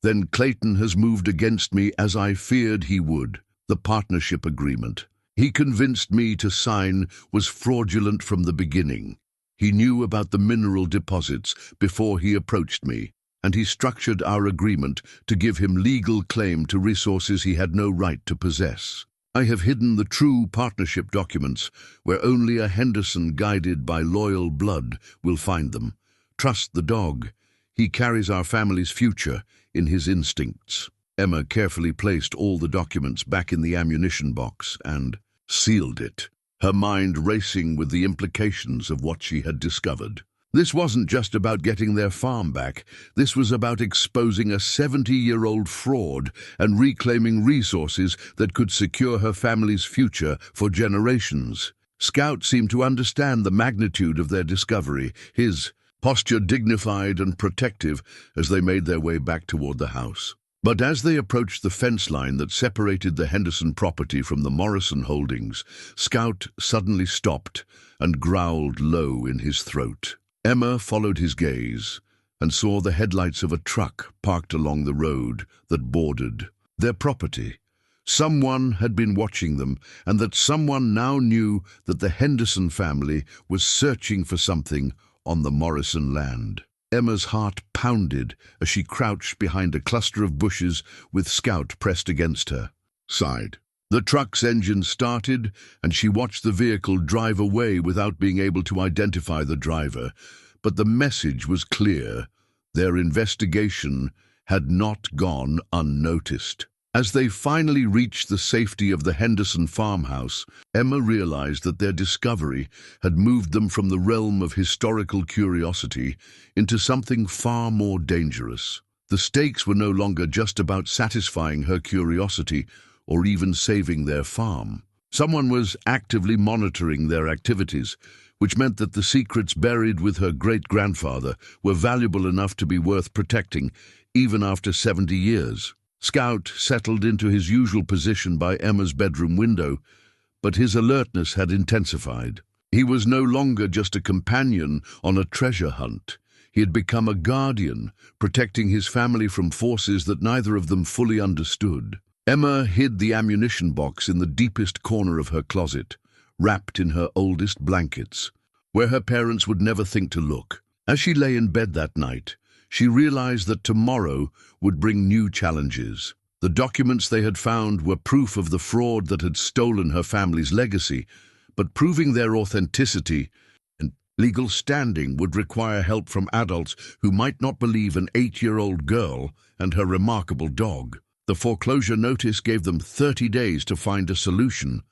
then Clayton has moved against me as I feared he would. The partnership agreement he convinced me to sign was fraudulent from the beginning. He knew about the mineral deposits before he approached me, and he structured our agreement to give him legal claim to resources he had no right to possess. I have hidden the true partnership documents where only a Henderson guided by loyal blood will find them. Trust the dog. He carries our family's future in his instincts. Emma carefully placed all the documents back in the ammunition box and sealed it, her mind racing with the implications of what she had discovered. This wasn't just about getting their farm back. This was about exposing a 70-year-old fraud and reclaiming resources that could secure her family's future for generations. Scout seemed to understand the magnitude of their discovery, his posture dignified and protective as they made their way back toward the house. But as they approached the fence line that separated the Henderson property from the Morrison holdings, Scout suddenly stopped and growled low in his throat. Emma followed his gaze and saw the headlights of a truck parked along the road that bordered their property. Someone had been watching them, and that someone now knew that the Henderson family was searching for something on the Morrison land. Emma's heart pounded as she crouched behind a cluster of bushes with Scout pressed against her side. The truck's engine started, and she watched the vehicle drive away without being able to identify the driver. But the message was clear. Their investigation had not gone unnoticed. As they finally reached the safety of the Henderson farmhouse, Emma realized that their discovery had moved them from the realm of historical curiosity into something far more dangerous. The stakes were no longer just about satisfying her curiosity or even saving their farm. Someone was actively monitoring their activities, which meant that the secrets buried with her great-grandfather were valuable enough to be worth protecting, even after 70 years. Scout settled into his usual position by Emma's bedroom window, but his alertness had intensified. He was no longer just a companion on a treasure hunt. He had become a guardian, protecting his family from forces that neither of them fully understood. Emma hid the ammunition box in the deepest corner of her closet, wrapped in her oldest blankets, where her parents would never think to look. As she lay in bed that night, she realized that tomorrow would bring new challenges. The documents they had found were proof of the fraud that had stolen her family's legacy, but proving their authenticity and legal standing would require help from adults who might not believe an 8-year-old girl and her remarkable dog. The foreclosure notice gave them 30 days to find a solution,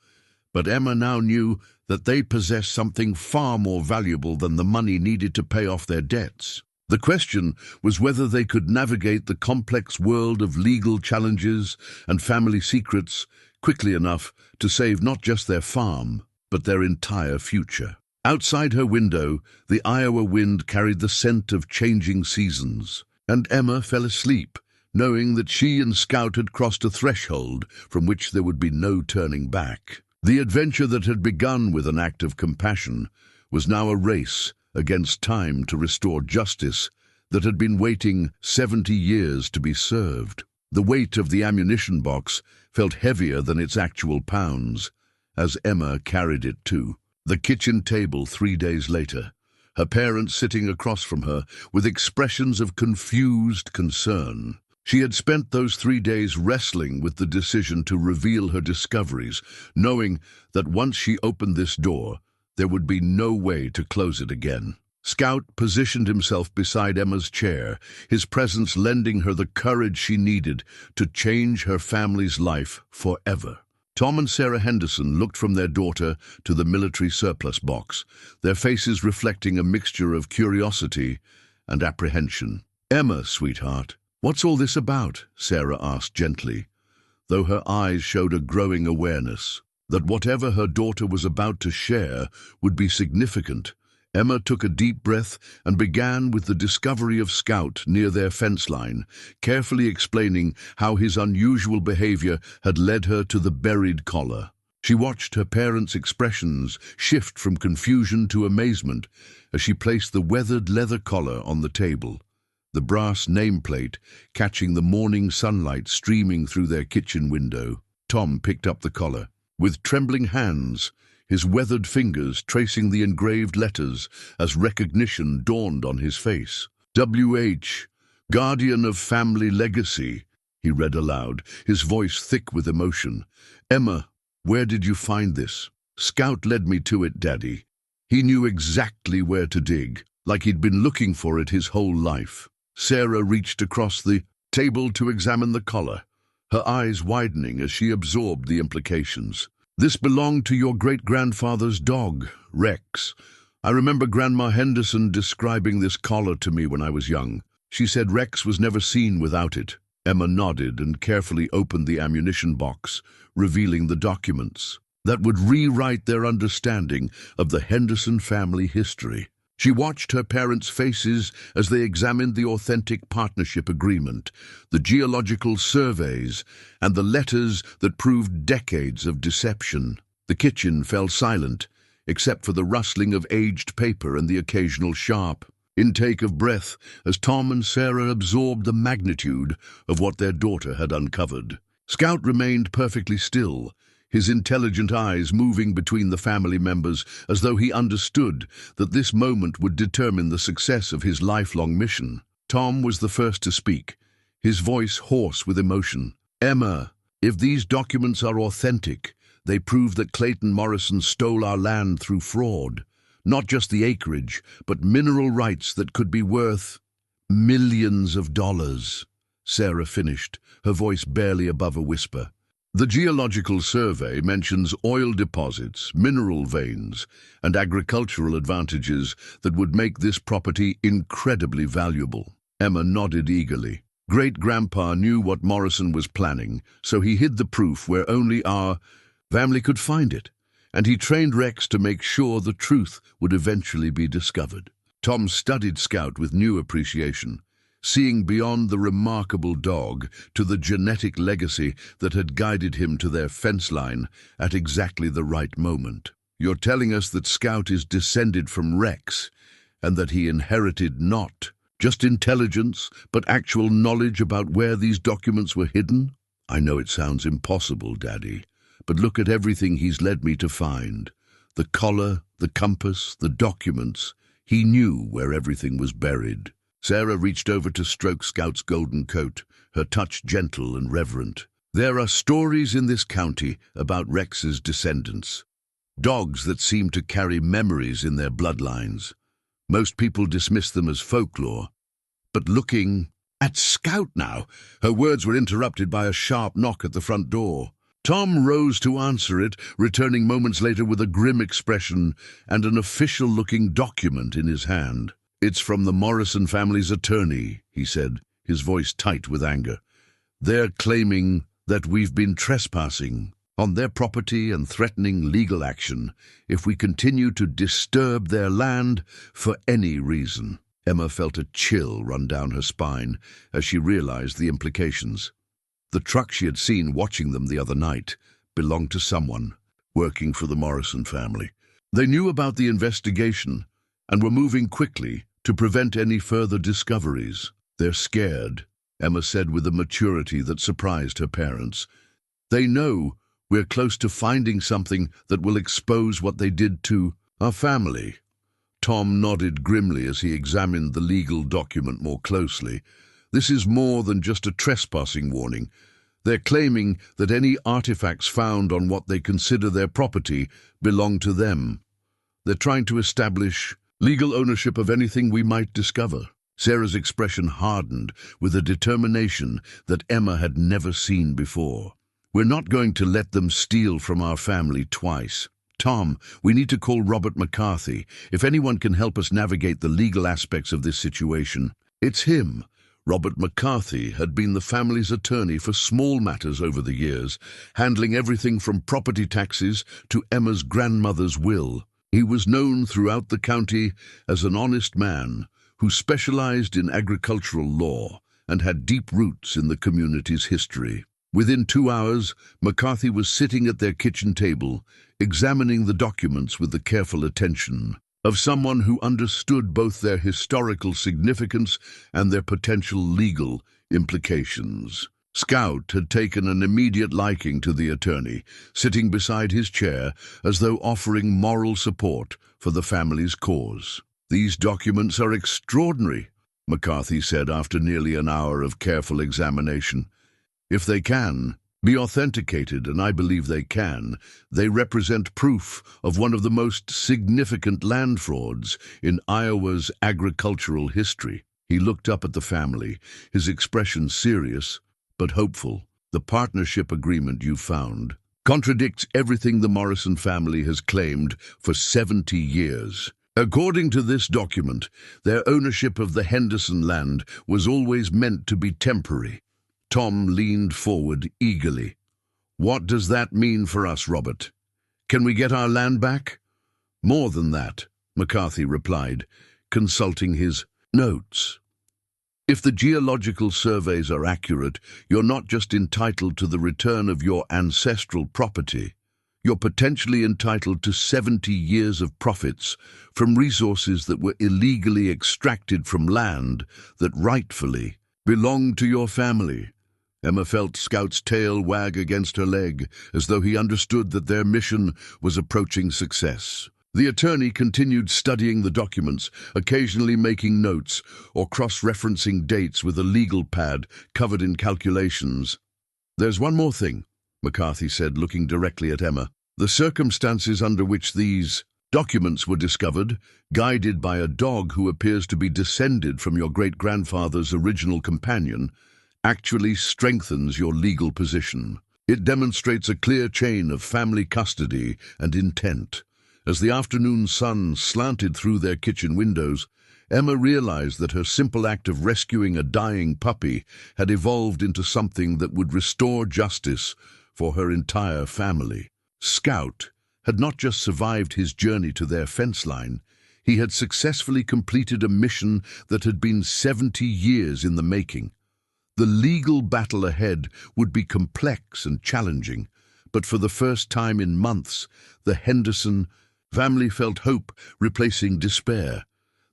but Emma now knew that they possessed something far more valuable than the money needed to pay off their debts. The question was whether they could navigate the complex world of legal challenges and family secrets quickly enough to save not just their farm, but their entire future. Outside her window, the Iowa wind carried the scent of changing seasons, and Emma fell asleep, knowing that she and Scout had crossed a threshold from which there would be no turning back. The adventure that had begun with an act of compassion was now a race against time to restore justice that had been waiting 70 years to be served. The weight of the ammunition box felt heavier than its actual pounds, as Emma carried it to the kitchen table 3 days later, her parents sitting across from her with expressions of confused concern. She had spent those 3 days wrestling with the decision to reveal her discoveries, knowing that once she opened this door, there would be no way to close it again. Scout positioned himself beside Emma's chair, his presence lending her the courage she needed to change her family's life forever. Tom and Sarah Henderson looked from their daughter to the military surplus box, their faces reflecting a mixture of curiosity and apprehension. "Emma, sweetheart, what's all this about?" Sarah asked gently, though her eyes showed a growing awareness that whatever her daughter was about to share would be significant. Emma took a deep breath and began with the discovery of Scout near their fence line, carefully explaining how his unusual behavior had led her to the buried collar. She watched her parents' expressions shift from confusion to amazement as she placed the weathered leather collar on the table, the brass nameplate catching the morning sunlight streaming through their kitchen window. Tom picked up the collar. With trembling hands, his weathered fingers tracing the engraved letters as recognition dawned on his face. "W.H., Guardian of Family Legacy," he read aloud, his voice thick with emotion. "Emma, where did you find this?" "Scout led me to it, Daddy. He knew exactly where to dig, like he'd been looking for it his whole life." Sarah reached across the table to examine the collar, her eyes widening as she absorbed the implications. "This belonged to your great-grandfather's dog, Rex. I remember Grandma Henderson describing this collar to me when I was young. She said Rex was never seen without it." Emma nodded and carefully opened the ammunition box, revealing the documents that would rewrite their understanding of the Henderson family history. She watched her parents' faces as they examined the authentic partnership agreement, the geological surveys, and the letters that proved decades of deception. The kitchen fell silent, except for the rustling of aged paper and the occasional sharp intake of breath as Tom and Sarah absorbed the magnitude of what their daughter had uncovered. Scout remained perfectly still, his intelligent eyes moving between the family members as though he understood that this moment would determine the success of his lifelong mission. Tom was the first to speak, his voice hoarse with emotion. "Emma, if these documents are authentic, they prove that Clayton Morrison stole our land through fraud. Not just the acreage, but mineral rights that could be worth millions of dollars." Sarah finished, her voice barely above a whisper. "The geological survey mentions oil deposits, mineral veins, and agricultural advantages that would make this property incredibly valuable." Emma nodded eagerly. "Great-grandpa knew what Morrison was planning, so he hid the proof where only our family could find it, and he trained Rex to make sure the truth would eventually be discovered." Tom studied Scout with new appreciation, seeing beyond the remarkable dog to the genetic legacy that had guided him to their fence line at exactly the right moment. "You're telling us that Scout is descended from Rex, and that he inherited not just intelligence, but actual knowledge about where these documents were hidden?" "I know it sounds impossible, Daddy, but look at everything he's led me to find. The collar, the compass, the documents. He knew where everything was buried." Sarah reached over to stroke Scout's golden coat, her touch gentle and reverent. "There are stories in this county about Rex's descendants, dogs that seem to carry memories in their bloodlines. Most people dismiss them as folklore, but looking at Scout now," her words were interrupted by a sharp knock at the front door. Tom rose to answer it, returning moments later with a grim expression and an official-looking document in his hand. "It's from the Morrison family's attorney," he said, his voice tight with anger. "They're claiming that we've been trespassing on their property and threatening legal action if we continue to disturb their land for any reason." Emma felt a chill run down her spine as she realized the implications. The truck she had seen watching them the other night belonged to someone working for the Morrison family. They knew about the investigation and were moving quickly to prevent any further discoveries. "They're scared," Emma said with a maturity that surprised her parents. "They know we're close to finding something that will expose what they did to our family." Tom nodded grimly as he examined the legal document more closely. This is more than just a trespassing warning. They're claiming that any artifacts found on what they consider their property belong to them. They're trying to establish legal ownership of anything we might discover. Sarah's expression hardened with a determination that Emma had never seen before. We're not going to let them steal from our family twice. Tom, we need to call Robert McCarthy. If anyone can help us navigate the legal aspects of this situation, it's him. Robert McCarthy had been the family's attorney for small matters over the years, handling everything from property taxes to Emma's grandmother's will. He was known throughout the county as an honest man who specialized in agricultural law and had deep roots in the community's history. Within 2 hours, McCarthy was sitting at their kitchen table, examining the documents with the careful attention of someone who understood both their historical significance and their potential legal implications. Scout had taken an immediate liking to the attorney, sitting beside his chair as though offering moral support for the family's cause. "These documents are extraordinary," McCarthy said after nearly an hour of careful examination. "If they can be authenticated, and I believe they can, they represent proof of one of the most significant land frauds in Iowa's agricultural history." He looked up at the family, his expression serious but hopeful. "The partnership agreement you found contradicts everything the Morrison family has claimed for 70 years. According to this document, their ownership of the Henderson land was always meant to be temporary." Tom leaned forward eagerly. "What does that mean for us, Robert? Can we get our land back?" "More than that," McCarthy replied, consulting his notes. "If the geological surveys are accurate, you're not just entitled to the return of your ancestral property. You're potentially entitled to 70 years of profits from resources that were illegally extracted from land that rightfully belonged to your family." Emma felt Scout's tail wag against her leg, as though he understood that their mission was approaching success. The attorney continued studying the documents, occasionally making notes or cross-referencing dates with a legal pad covered in calculations. "There's one more thing," McCarthy said, looking directly at Emma. "The circumstances under which these documents were discovered, guided by a dog who appears to be descended from your great-grandfather's original companion, actually strengthens your legal position. It demonstrates a clear chain of family custody and intent." As the afternoon sun slanted through their kitchen windows, Emma realized that her simple act of rescuing a dying puppy had evolved into something that would restore justice for her entire family. Scout had not just survived his journey to their fence line, he had successfully completed a mission that had been 70 years in the making. The legal battle ahead would be complex and challenging, but for the first time in months, the Henderson family felt hope replacing despair.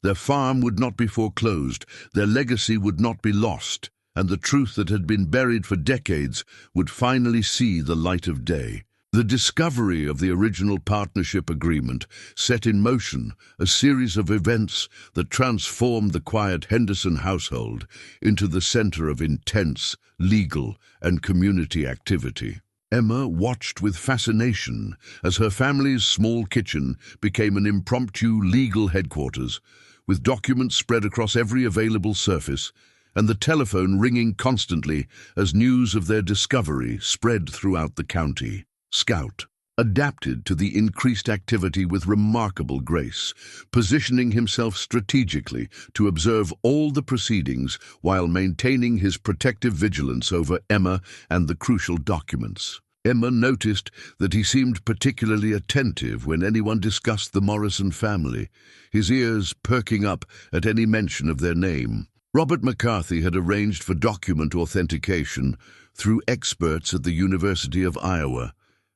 Their farm would not be foreclosed, their legacy would not be lost, and the truth that had been buried for decades would finally see the light of day. The discovery of the original partnership agreement set in motion a series of events that transformed the quiet Henderson household into the center of intense legal and community activity. Emma watched with fascination as her family's small kitchen became an impromptu legal headquarters, with documents spread across every available surface and the telephone ringing constantly as news of their discovery spread throughout the county. Scout adapted to the increased activity with remarkable grace, positioning himself strategically to observe all the proceedings while maintaining his protective vigilance over Emma and the crucial documents. Emma noticed that he seemed particularly attentive when anyone discussed the Morrison family, his ears perking up at any mention of their name. Robert McCarthy had arranged for document authentication through experts at the University of Iowa,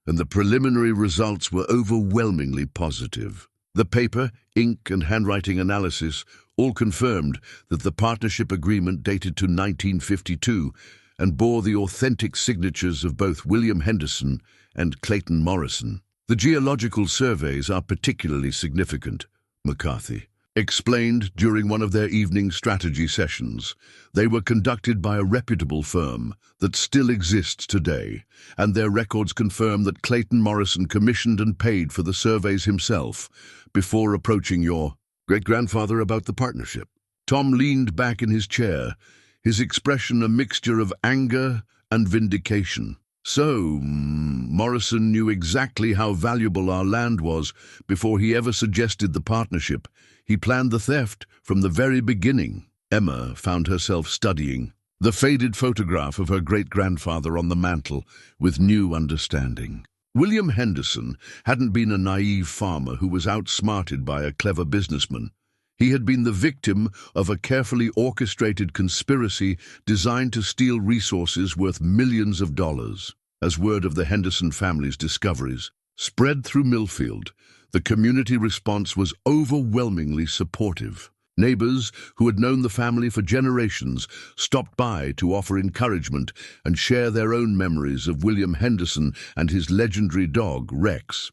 and the preliminary results were overwhelmingly positive. The paper, ink, and handwriting analysis all confirmed that the partnership agreement dated to 1952 and bore the authentic signatures of both William Henderson and Clayton Morrison. "The geological surveys are particularly significant," McCarthy explained during one of their evening strategy sessions. They were conducted by a reputable firm that still exists today, and their records confirm that Clayton Morrison commissioned and paid for the surveys himself before approaching your great-grandfather about the partnership. Tom leaned back in his chair, his expression a mixture of anger and vindication. So, Morrison knew exactly how valuable our land was before he ever suggested the partnership. He planned the theft from the very beginning. Emma found herself studying the faded photograph of her great-grandfather on the mantel with new understanding. William Henderson hadn't been a naive farmer who was outsmarted by a clever businessman. He had been the victim of a carefully orchestrated conspiracy designed to steal resources worth millions of dollars. As word of the Henderson family's discoveries spread through Millfield, the community response was overwhelmingly supportive. Neighbors who had known the family for generations stopped by to offer encouragement and share their own memories of William Henderson and his legendary dog, Rex.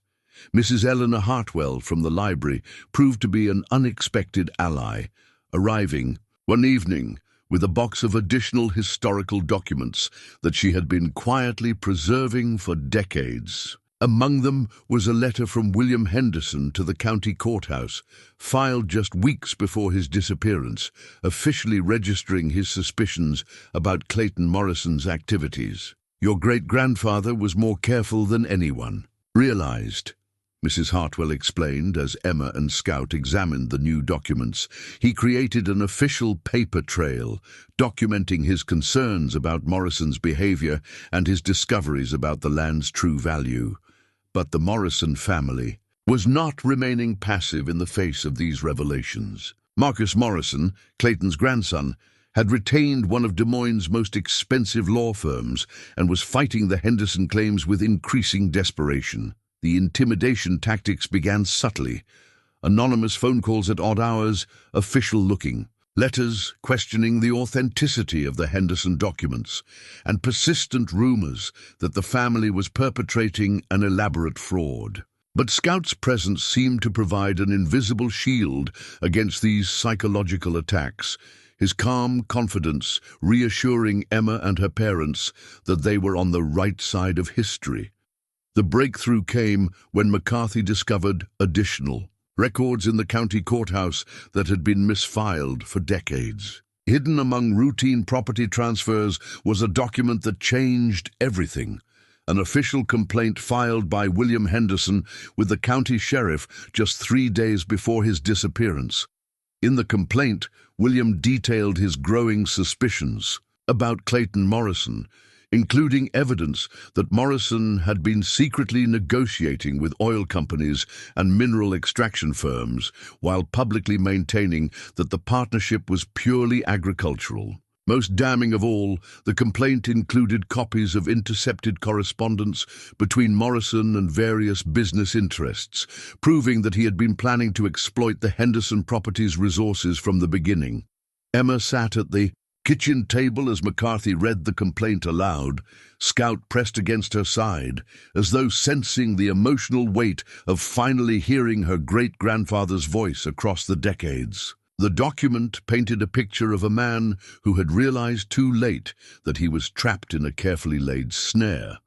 Mrs. Eleanor Hartwell from the library proved to be an unexpected ally, arriving one evening with a box of additional historical documents that she had been quietly preserving for decades. Among them was a letter from William Henderson to the county courthouse, filed just weeks before his disappearance, officially registering his suspicions about Clayton Morrison's activities. "Your great-grandfather was more careful than anyone realized," Mrs. Hartwell explained as Emma and Scout examined the new documents. "He created an official paper trail, documenting his concerns about Morrison's behavior and his discoveries about the land's true value. But the Morrison family was not remaining passive in the face of these revelations. Marcus Morrison, Clayton's grandson, had retained one of Des Moines' most expensive law firms and was fighting the Henderson claims with increasing desperation. The intimidation tactics began subtly. Anonymous phone calls at odd hours, official-looking, letters questioning the authenticity of the Henderson documents, and persistent rumors that the family was perpetrating an elaborate fraud. But Scout's presence seemed to provide an invisible shield against these psychological attacks, his calm confidence reassuring Emma and her parents that they were on the right side of history. The breakthrough came when McCarthy discovered additional records in the county courthouse that had been misfiled for decades. Hidden among routine property transfers was a document that changed everything. An official complaint filed by William Henderson with the county sheriff just 3 days before his disappearance. In the complaint, William detailed his growing suspicions about Clayton Morrison, including evidence that Morrison had been secretly negotiating with oil companies and mineral extraction firms while publicly maintaining that the partnership was purely agricultural. Most damning of all, the complaint included copies of intercepted correspondence between Morrison and various business interests, proving that he had been planning to exploit the Henderson property's resources from the beginning. Emma sat at the kitchen table as McCarthy read the complaint aloud. Scout pressed against her side, as though sensing the emotional weight of finally hearing her great-grandfather's voice across the decades. The document painted a picture of a man who had realized too late that he was trapped in a carefully laid snare,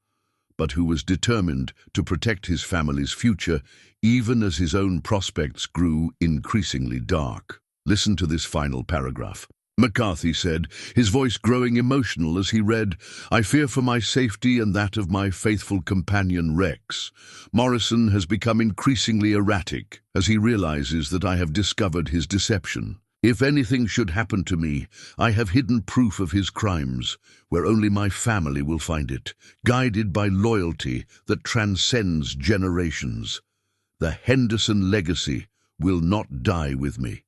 but who was determined to protect his family's future even as his own prospects grew increasingly dark. Listen to this final paragraph. McCarthy said, his voice growing emotional as he read, "I fear for my safety and that of my faithful companion Rex. Morrison has become increasingly erratic as he realizes that I have discovered his deception. If anything should happen to me, I have hidden proof of his crimes, where only my family will find it, guided by loyalty that transcends generations. The Henderson legacy will not die with me."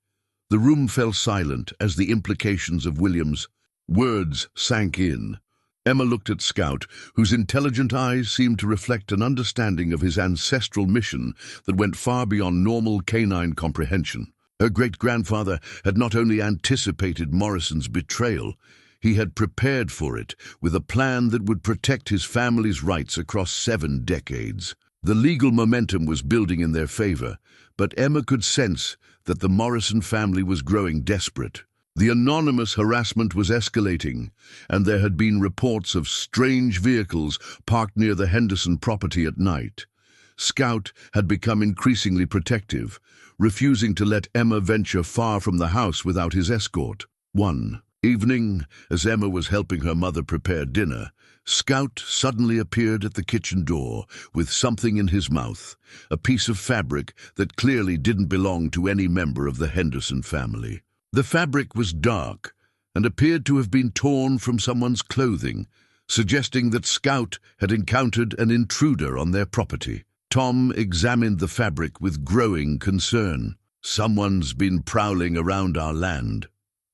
The room fell silent as the implications of William's words sank in. Emma looked at Scout, whose intelligent eyes seemed to reflect an understanding of his ancestral mission that went far beyond normal canine comprehension. Her great-grandfather had not only anticipated Morrison's betrayal, he had prepared for it with a plan that would protect his family's rights across 7 decades. The legal momentum was building in their favor, but Emma could sense that the Morrison family was growing desperate. The anonymous harassment was escalating, and there had been reports of strange vehicles parked near the Henderson property at night. Scout had become increasingly protective, refusing to let Emma venture far from the house without his escort. One evening, as Emma was helping her mother prepare dinner, Scout suddenly appeared at the kitchen door with something in his mouth, a piece of fabric that clearly didn't belong to any member of the Henderson family. The fabric was dark and appeared to have been torn from someone's clothing, suggesting that Scout had encountered an intruder on their property. Tom examined the fabric with growing concern. "Someone's been prowling around our land,"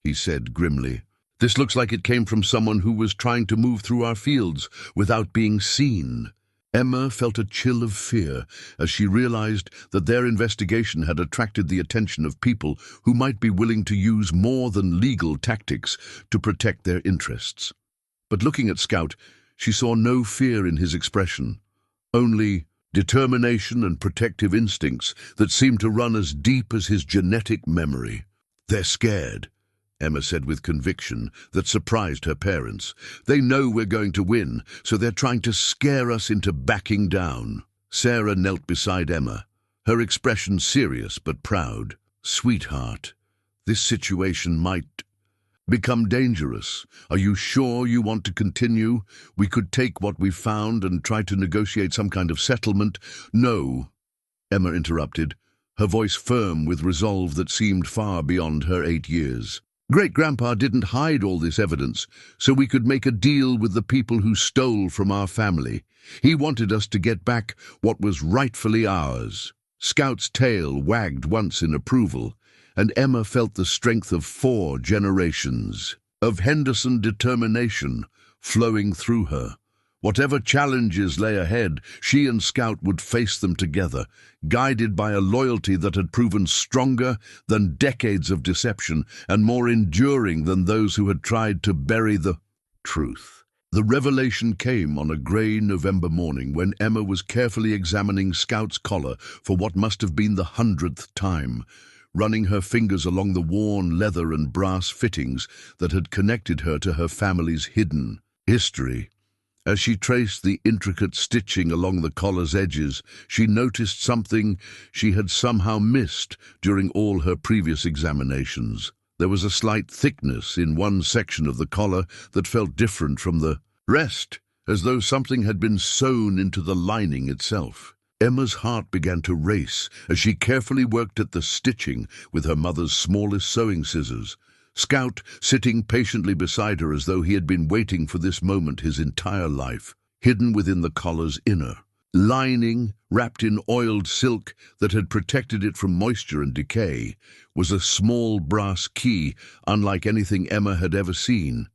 he said grimly. "This looks like it came from someone who was trying to move through our fields without being seen." Emma felt a chill of fear as she realized that their investigation had attracted the attention of people who might be willing to use more than legal tactics to protect their interests. But looking at Scout, she saw no fear in his expression, only determination and protective instincts that seemed to run as deep as his genetic memory. "They're scared," Emma said with conviction that surprised her parents. "They know we're going to win, so they're trying to scare us into backing down." Sarah knelt beside Emma, her expression serious but proud. "Sweetheart, this situation might become dangerous. Are you sure you want to continue? We could take what we've found and try to negotiate some kind of settlement." "No," Emma interrupted, her voice firm with resolve that seemed far beyond her 8 years. "Great-grandpa didn't hide all this evidence so we could make a deal with the people who stole from our family. He wanted us to get back what was rightfully ours." Scout's tail wagged once in approval, and Emma felt the strength of 4 generations of Henderson determination flowing through her. Whatever challenges lay ahead, she and Scout would face them together, guided by a loyalty that had proven stronger than decades of deception and more enduring than those who had tried to bury the truth. The revelation came on a grey November morning when Emma was carefully examining Scout's collar for what must have been the 100th time, running her fingers along the worn leather and brass fittings that had connected her to her family's hidden history. As she traced the intricate stitching along the collar's edges, she noticed something she had somehow missed during all her previous examinations. There was a slight thickness in one section of the collar that felt different from the rest, as though something had been sewn into the lining itself. Emma's heart began to race as she carefully worked at the stitching with her mother's smallest sewing scissors. Scout sitting patiently beside her as though he had been waiting for this moment his entire life. Hidden within the collar's inner lining, wrapped in oiled silk that had protected it from moisture and decay, was a small brass key unlike anything Emma had ever seen.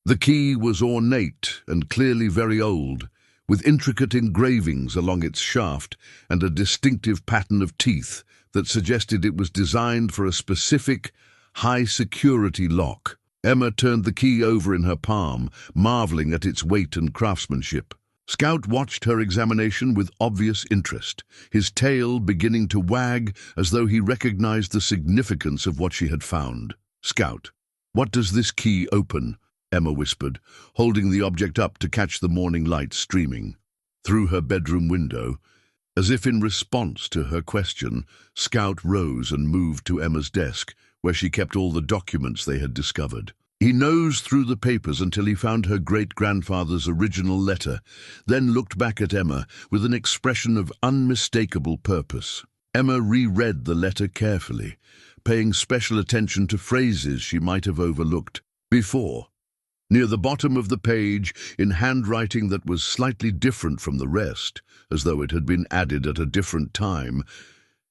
The key was ornate and clearly very old, with intricate engravings along its shaft and a distinctive pattern of teeth that suggested it was designed for a specific high-security lock. Emma turned the key over in her palm, marveling at its weight and craftsmanship. Scout watched her examination with obvious interest, his tail beginning to wag as though he recognized the significance of what she had found. "Scout, what does this key open?" Emma whispered, holding the object up to catch the morning light streaming through her bedroom window. As if in response to her question, Scout rose and moved to Emma's desk, where she kept all the documents they had discovered. He nosed through the papers until he found her great-grandfather's original letter, then looked back at Emma with an expression of unmistakable purpose. Emma reread the letter carefully, paying special attention to phrases she might have overlooked before. Near the bottom of the page, in handwriting that was slightly different from the rest, as though it had been added at a different time,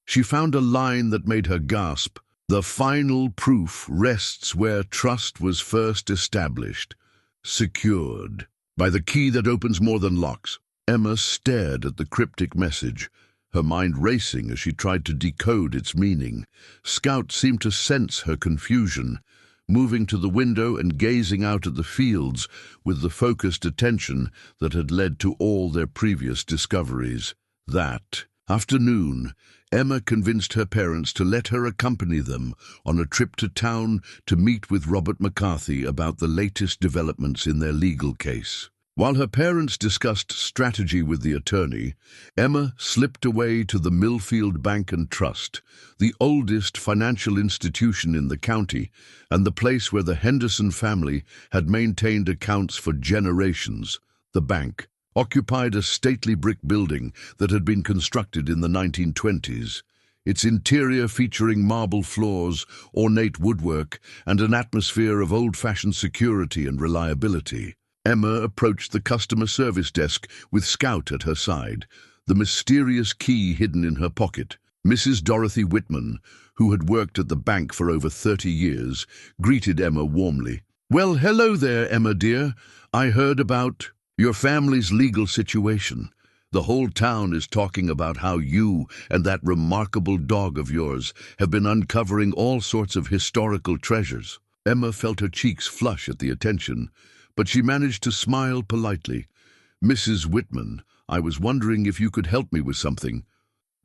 she found a line that made her gasp. "The final proof rests where trust was first established, secured by the key that opens more than locks." Emma stared at the cryptic message, her mind racing as she tried to decode its meaning. Scout seemed to sense her confusion, moving to the window and gazing out at the fields with the focused attention that had led to all their previous discoveries. That afternoon, Emma convinced her parents to let her accompany them on a trip to town to meet with Robert McCarthy about the latest developments in their legal case. While her parents discussed strategy with the attorney, Emma slipped away to the Millfield Bank and Trust, the oldest financial institution in the county and the place where the Henderson family had maintained accounts for generations. The bank occupied a stately brick building that had been constructed in the 1920s, its interior featuring marble floors, ornate woodwork, and an atmosphere of old-fashioned security and reliability. Emma approached the customer service desk with Scout at her side, the mysterious key hidden in her pocket. Mrs. Dorothy Whitman, who had worked at the bank for over 30 years, greeted Emma warmly. "Well, hello there, Emma dear. I heard about your family's legal situation. The whole town is talking about how you and that remarkable dog of yours have been uncovering all sorts of historical treasures." Emma felt her cheeks flush at the attention, but she managed to smile politely. "Mrs. Whitman, I was wondering if you could help me with something.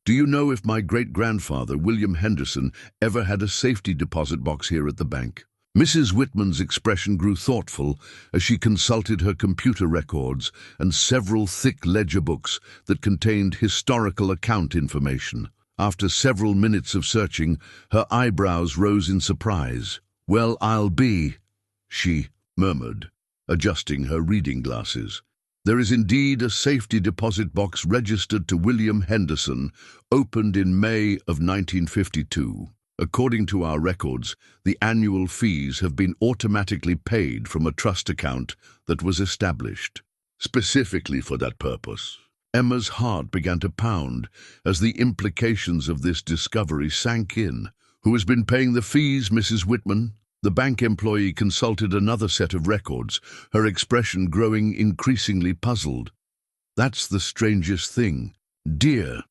Do you know if my great-grandfather, William Henderson, ever had a safety deposit box here at the bank?" Mrs. Whitman's expression grew thoughtful as she consulted her computer records and several thick ledger books that contained historical account information. After several minutes of searching, her eyebrows rose in surprise. "Well, she murmured, adjusting her reading glasses. "There is indeed a safety deposit box registered to William Henderson, opened in May of 1952. According to our records, the annual fees have been automatically paid from a trust account that was established specifically for that purpose." Emma's heart began to pound as the implications of this discovery sank in. "Who has been paying the fees, Mrs. Whitman?" The bank employee consulted another set of records, her expression growing increasingly puzzled. "That's the strangest thing, dear.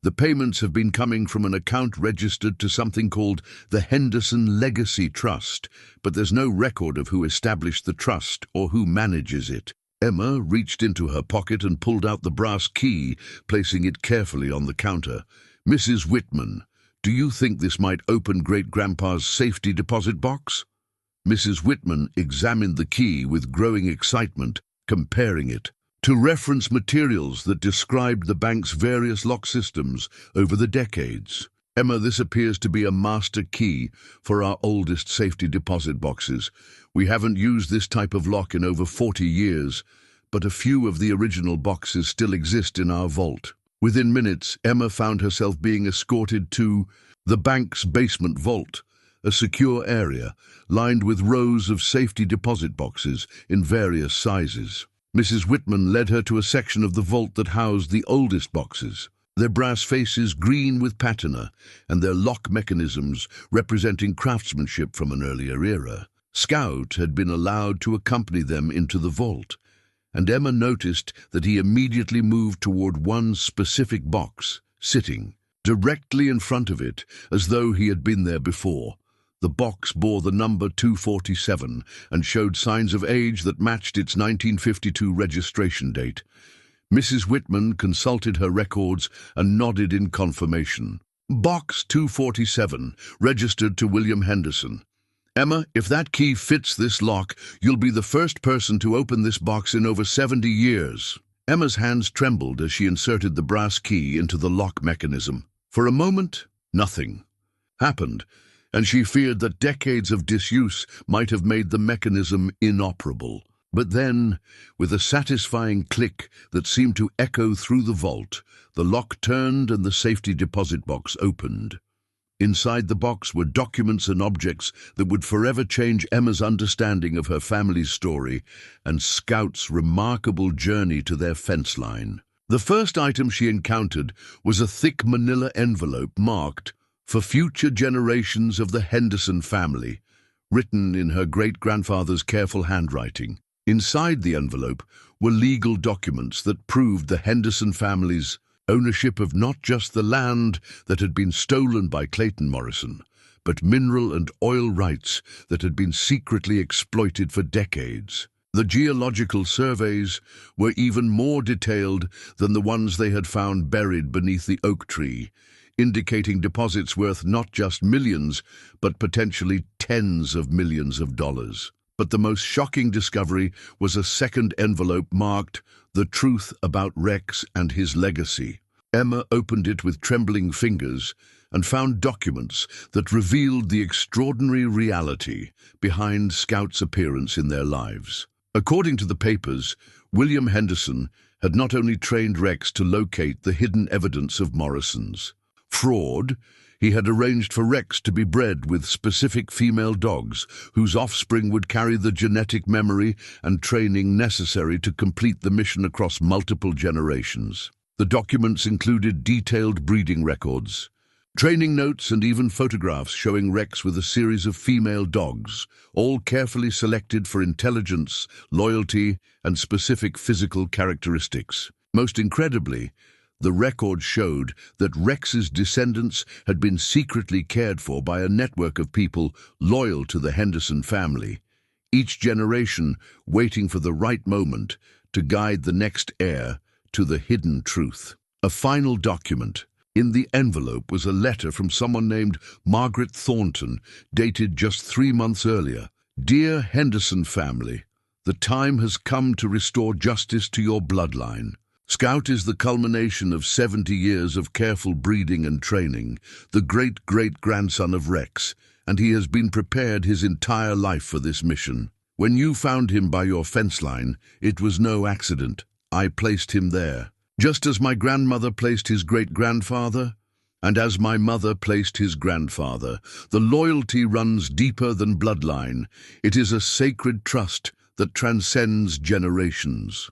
The payments have been coming from an account registered to something called the Henderson Legacy Trust, but there's no record of who established the trust or who manages it." Emma reached into her pocket and pulled out the brass key, placing it carefully on the counter. "Mrs. Whitman, do you think this might open Great-Grandpa's safety deposit box?" Mrs. Whitman examined the key with growing excitement, comparing it to reference materials that described the bank's various lock systems over the decades. "Emma, this appears to be a master key for our oldest safety deposit boxes. We haven't used this type of lock in over 40 years, but a few of the original boxes still exist in our vault." Within minutes, Emma found herself being escorted to the bank's basement vault, a secure area lined with rows of safety deposit boxes in various sizes. Mrs. Whitman led her to a section of the vault that housed the oldest boxes, their brass faces green with patina and their lock mechanisms representing craftsmanship from an earlier era. Scout had been allowed to accompany them into the vault, and Emma noticed that he immediately moved toward one specific box, sitting directly in front of it as though he had been there before. The box bore the number 247 and showed signs of age that matched its 1952 registration date. Mrs. Whitman consulted her records and nodded in confirmation. "Box 247, registered to William Henderson. Emma, if that key fits this lock, you'll be the first person to open this box in over 70 years." Emma's hands trembled as she inserted the brass key into the lock mechanism. For a moment, nothing happened, and she feared that decades of disuse might have made the mechanism inoperable. But then, with a satisfying click that seemed to echo through the vault, the lock turned and the safety deposit box opened. Inside the box were documents and objects that would forever change Emma's understanding of her family's story and Scout's remarkable journey to their fence line. The first item she encountered was a thick manila envelope marked "For future generations of the Henderson family," written in her great-grandfather's careful handwriting. Inside the envelope were legal documents that proved the Henderson family's ownership of not just the land that had been stolen by Clayton Morrison, but mineral and oil rights that had been secretly exploited for decades. The geological surveys were even more detailed than the ones they had found buried beneath the oak tree, indicating deposits worth not just millions, but potentially tens of millions of dollars. But the most shocking discovery was a second envelope marked "The Truth About Rex and His Legacy." Emma opened it with trembling fingers and found documents that revealed the extraordinary reality behind Scout's appearance in their lives. According to the papers, William Henderson had not only trained Rex to locate the hidden evidence of Morrison's fraud, he had arranged for Rex to be bred with specific female dogs whose offspring would carry the genetic memory and training necessary to complete the mission across multiple generations. The documents included detailed breeding records, training notes, and even photographs showing Rex with a series of female dogs, all carefully selected for intelligence, loyalty, and specific physical characteristics. Most incredibly, the record showed that Rex's descendants had been secretly cared for by a network of people loyal to the Henderson family, each generation waiting for the right moment to guide the next heir to the hidden truth. A final document. In the envelope was a letter from someone named Margaret Thornton, dated just 3 months earlier. "Dear Henderson family, the time has come to restore justice to your bloodline. Scout is the culmination of 70 years of careful breeding and training, the great-great-grandson of Rex, and he has been prepared his entire life for this mission. When you found him by your fence line, it was no accident. I placed him there. Just as my grandmother placed his great-grandfather, and as my mother placed his grandfather, the loyalty runs deeper than bloodline. It is a sacred trust that transcends generations."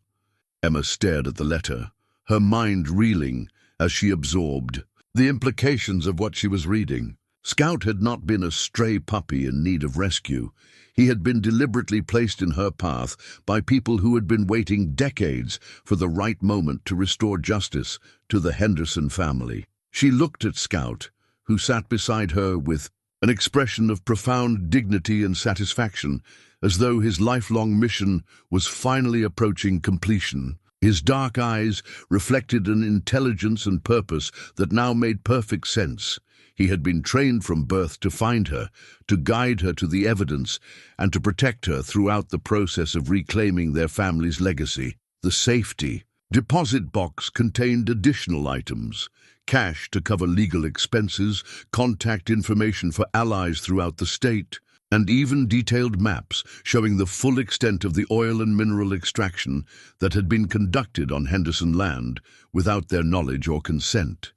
Emma stared at the letter, her mind reeling as she absorbed the implications of what she was reading. Scout had not been a stray puppy in need of rescue. He had been deliberately placed in her path by people who had been waiting decades for the right moment to restore justice to the Henderson family. She looked at Scout, who sat beside her with an expression of profound dignity and satisfaction, as though his lifelong mission was finally approaching completion. His dark eyes reflected an intelligence and purpose that now made perfect sense. He had been trained from birth to find her, to guide her to the evidence, and to protect her throughout the process of reclaiming their family's legacy. The safety deposit box contained additional items: cash to cover legal expenses, contact information for allies throughout the state, and even detailed maps showing the full extent of the oil and mineral extraction that had been conducted on Henderson land without their knowledge or consent.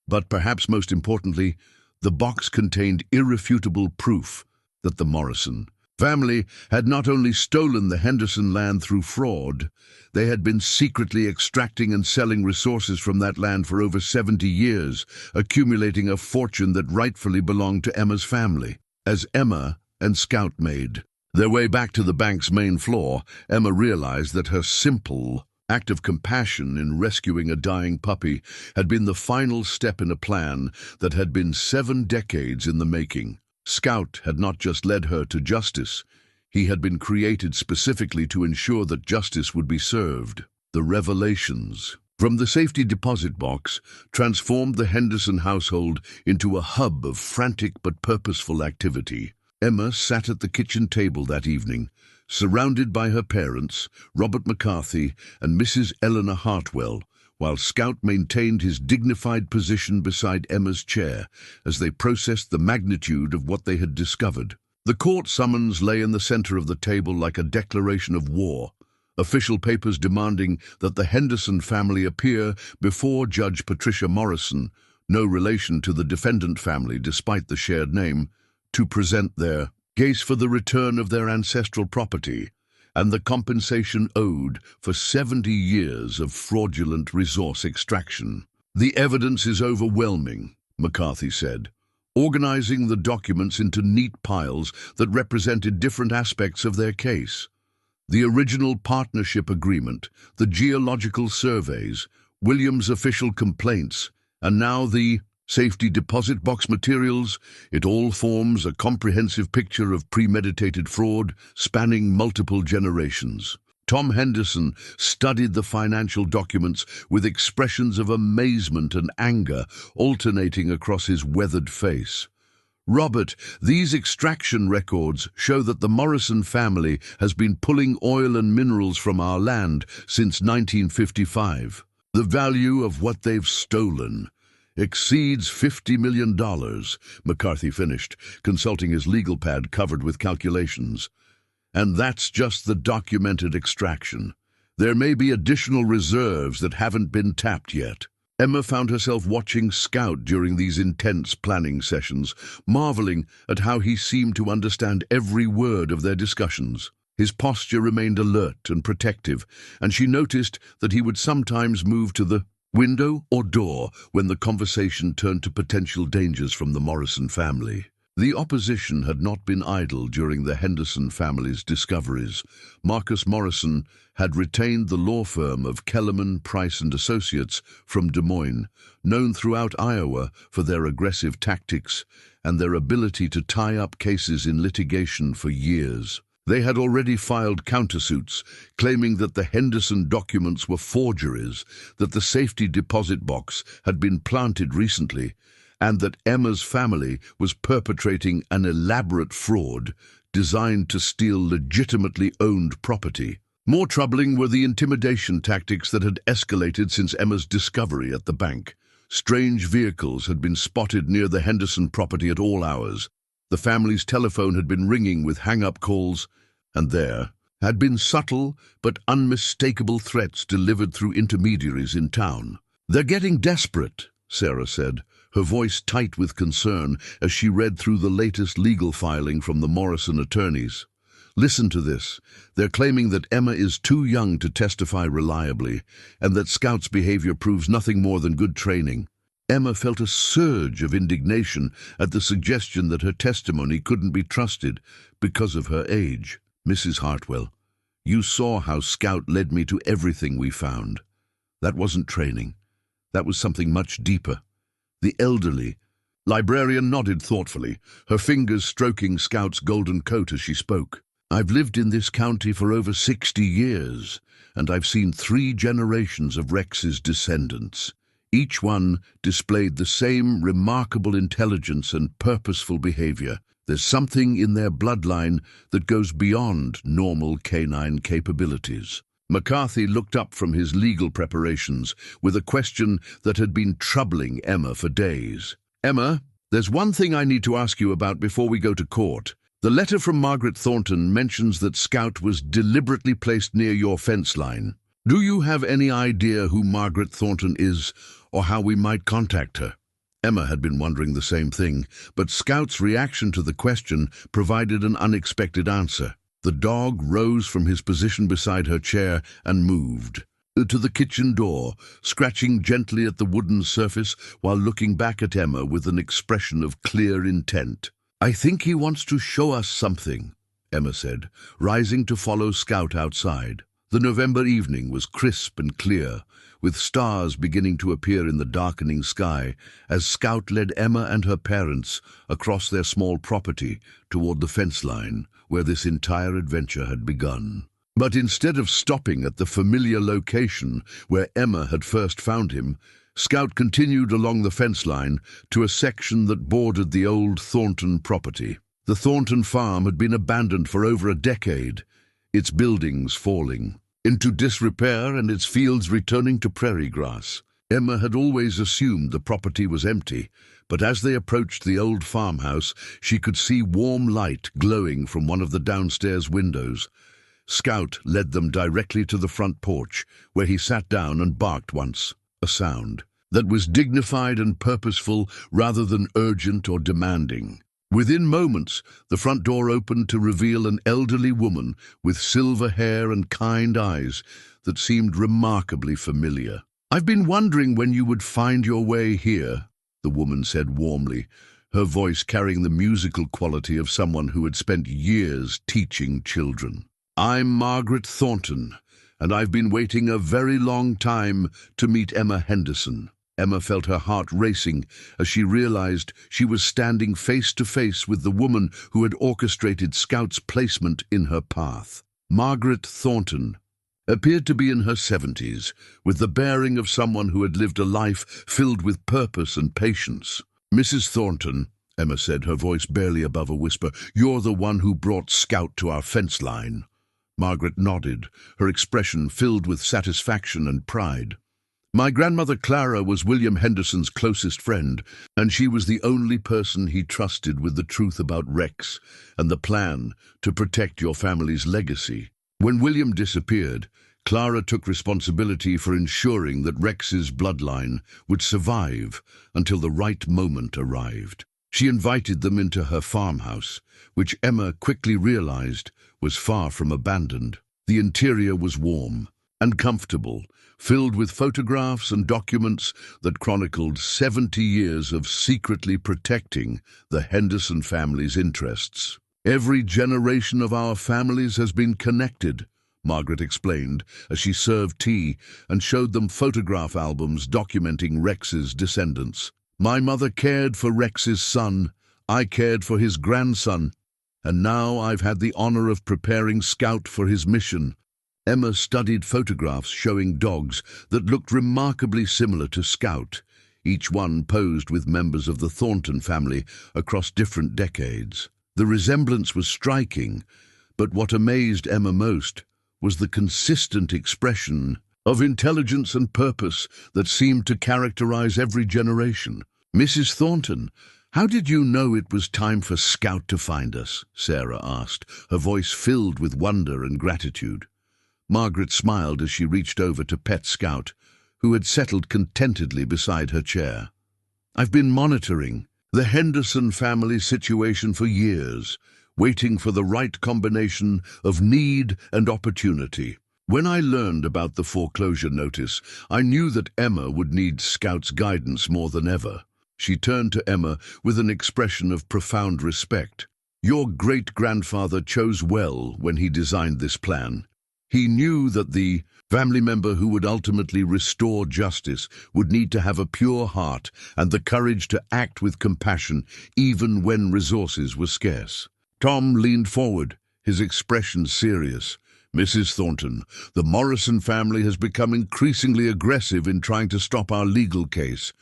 But perhaps most importantly, the box contained irrefutable proof that the Morrison family had not only stolen the Henderson land through fraud, they had been secretly extracting and selling resources from that land for over 70 years, accumulating a fortune that rightfully belonged to Emma's family. As Emma and Scout made their way back to the bank's main floor, Emma realized that her simple act of compassion in rescuing a dying puppy had been the final step in a plan that had been 7 decades in the making. Scout had not just led her to justice, he had been created specifically to ensure that justice would be served. The revelations from the safety deposit box transformed the Henderson household into a hub of frantic but purposeful activity. Emma sat at the kitchen table that evening, surrounded by her parents, Robert McCarthy and Mrs. Eleanor Hartwell, while Scout maintained his dignified position beside Emma's chair as they processed the magnitude of what they had discovered. The court summons lay in the center of the table like a declaration of war, official papers demanding that the Henderson family appear before Judge Patricia Morrison, no relation to the defendant family despite the shared name, to present their case for the return of their ancestral property and the compensation owed for 70 years of fraudulent resource extraction. "The evidence is overwhelming," McCarthy said, organizing the documents into neat piles that represented different aspects of their case. The original partnership agreement, the geological surveys, William's official complaints, and now the safety deposit box materials. It all forms a comprehensive picture of premeditated fraud spanning multiple generations. Tom Henderson studied the financial documents with expressions of amazement and anger alternating across his weathered face. Robert, these extraction records show that the Morrison family has been pulling oil and minerals from our land since 1955. The value of what they've stolen exceeds $50 million, McCarthy finished, consulting his legal pad covered with calculations. And that's just the documented extraction. There may be additional reserves that haven't been tapped yet. Emma found herself watching Scout during these intense planning sessions, marveling at how he seemed to understand every word of their discussions. His posture remained alert and protective, and she noticed that he would sometimes move to the window or door when the conversation turned to potential dangers from the Morrison family. The opposition had not been idle during the Henderson family's discoveries. Marcus Morrison had retained the law firm of Kellerman, Price and Associates from Des Moines, known throughout Iowa for their aggressive tactics and their ability to tie up cases in litigation for years. They had already filed countersuits, claiming that the Henderson documents were forgeries, that the safety deposit box had been planted recently, and that Emma's family was perpetrating an elaborate fraud designed to steal legitimately owned property. More troubling were the intimidation tactics that had escalated since Emma's discovery at the bank. Strange vehicles had been spotted near the Henderson property at all hours. The family's telephone had been ringing with hang-up calls, and there had been subtle but unmistakable threats delivered through intermediaries in town. "They're getting desperate," Sarah said, her voice tight with concern as she read through the latest legal filing from the Morrison attorneys. "Listen to this. They're claiming that Emma is too young to testify reliably, and that Scout's behavior proves nothing more than good training." Emma felt a surge of indignation at the suggestion that her testimony couldn't be trusted because of her age. "Mrs. Hartwell, you saw how Scout led me to everything we found. That wasn't training. That was something much deeper. The elderly." Librarian nodded thoughtfully, her fingers stroking Scout's golden coat as she spoke. "I've lived in this county for over 60 years, and I've seen 3 generations of Rex's descendants. Each one displayed the same remarkable intelligence and purposeful behavior. There's something in their bloodline that goes beyond normal canine capabilities." McCarthy looked up from his legal preparations with a question that had been troubling Emma for days. "Emma, there's one thing I need to ask you about before we go to court. The letter from Margaret Thornton mentions that Scout was deliberately placed near your fence line. Do you have any idea who Margaret Thornton is, or how we might contact her?" Emma had been wondering the same thing, but Scout's reaction to the question provided an unexpected answer. The dog rose from his position beside her chair and moved to the kitchen door, scratching gently at the wooden surface while looking back at Emma with an expression of clear intent. "I think he wants to show us something," Emma said, rising to follow Scout outside. The November evening was crisp and clear, with stars beginning to appear in the darkening sky as Scout led Emma and her parents across their small property toward the fence line where this entire adventure had begun. But instead of stopping at the familiar location where Emma had first found him, Scout continued along the fence line to a section that bordered the old Thornton property. The Thornton farm had been abandoned for over a decade, its buildings falling into disrepair and its fields returning to prairie grass. Emma had always assumed the property was empty, but as they approached the old farmhouse, she could see warm light glowing from one of the downstairs windows. Scout led them directly to the front porch, where he sat down and barked once, a sound that was dignified and purposeful rather than urgent or demanding. Within moments, the front door opened to reveal an elderly woman with silver hair and kind eyes that seemed remarkably familiar. "I've been wondering when you would find your way here," the woman said warmly, her voice carrying the musical quality of someone who had spent years teaching children. "I'm Margaret Thornton, and I've been waiting a very long time to meet Emma Henderson." Emma felt her heart racing as she realized she was standing face to face with the woman who had orchestrated Scout's placement in her path. Margaret Thornton appeared to be in her 70s, with the bearing of someone who had lived a life filled with purpose and patience. "Mrs. Thornton," Emma said, her voice barely above a whisper, "you're the one who brought Scout to our fence line." Margaret nodded, her expression filled with satisfaction and pride. "My grandmother Clara was William Henderson's closest friend, and she was the only person he trusted with the truth about Rex and the plan to protect your family's legacy. When William disappeared, Clara took responsibility for ensuring that Rex's bloodline would survive until the right moment arrived. She invited them into her farmhouse, which Emma quickly realized was far from abandoned. The interior was warm and comfortable, filled with photographs and documents that chronicled 70 years of secretly protecting the Henderson family's interests. "Every generation of our families has been connected," Margaret explained as she served tea and showed them photograph albums documenting Rex's descendants. "My mother cared for Rex's son, I cared for his grandson, and now I've had the honor of preparing Scout for his mission." Emma studied photographs showing dogs that looked remarkably similar to Scout, each one posed with members of the Thornton family across different decades. The resemblance was striking, but what amazed Emma most was the consistent expression of intelligence and purpose that seemed to characterize every generation. "Mrs. Thornton, how did you know it was time for Scout to find us?" Sarah asked, her voice filled with wonder and gratitude. Margaret smiled as she reached over to pet Scout, who had settled contentedly beside her chair. "I've been monitoring the Henderson family situation for years, waiting for the right combination of need and opportunity. When I learned about the foreclosure notice, I knew that Emma would need Scout's guidance more than ever." She turned to Emma with an expression of profound respect. "Your great-grandfather chose well when he designed this plan. He knew that the family member who would ultimately restore justice would need to have a pure heart and the courage to act with compassion even when resources were scarce." Tom leaned forward, his expression serious. "Mrs. Thornton, the Morrison family has become increasingly aggressive in trying to stop our legal case.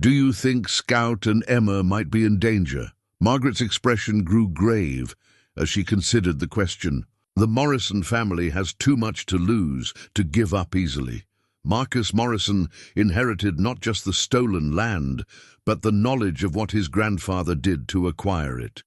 Do you think Scout and Emma might be in danger?" Margaret's expression grew grave as she considered the question. "The Morrison family has too much to lose to give up easily. Marcus Morrison inherited not just the stolen land, but the knowledge of what his grandfather did to acquire it.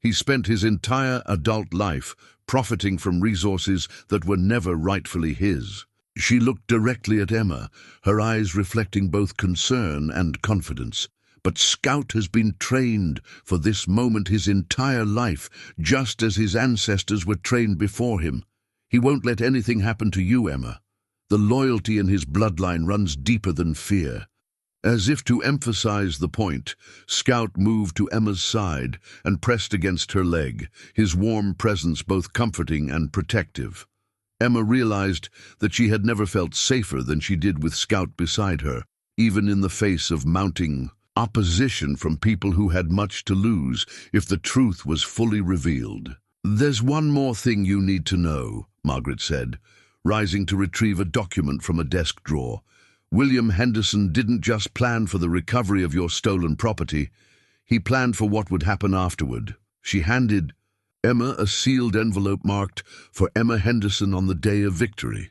He spent his entire adult life profiting from resources that were never rightfully his." She looked directly at Emma, her eyes reflecting both concern and confidence. "But Scout has been trained for this moment his entire life, just as his ancestors were trained before him. He won't let anything happen to you, Emma. The loyalty in his bloodline runs deeper than fear." As if to emphasize the point, Scout moved to Emma's side and pressed against her leg, his warm presence both comforting and protective. Emma realized that she had never felt safer than she did with Scout beside her, even in the face of mounting opposition from people who had much to lose if the truth was fully revealed. "There's one more thing you need to know," Margaret said, rising to retrieve a document from a desk drawer. "William Henderson didn't just plan for the recovery of your stolen property. He planned for what would happen afterward." She handed Emma a sealed envelope marked "For Emma Henderson on the day of victory."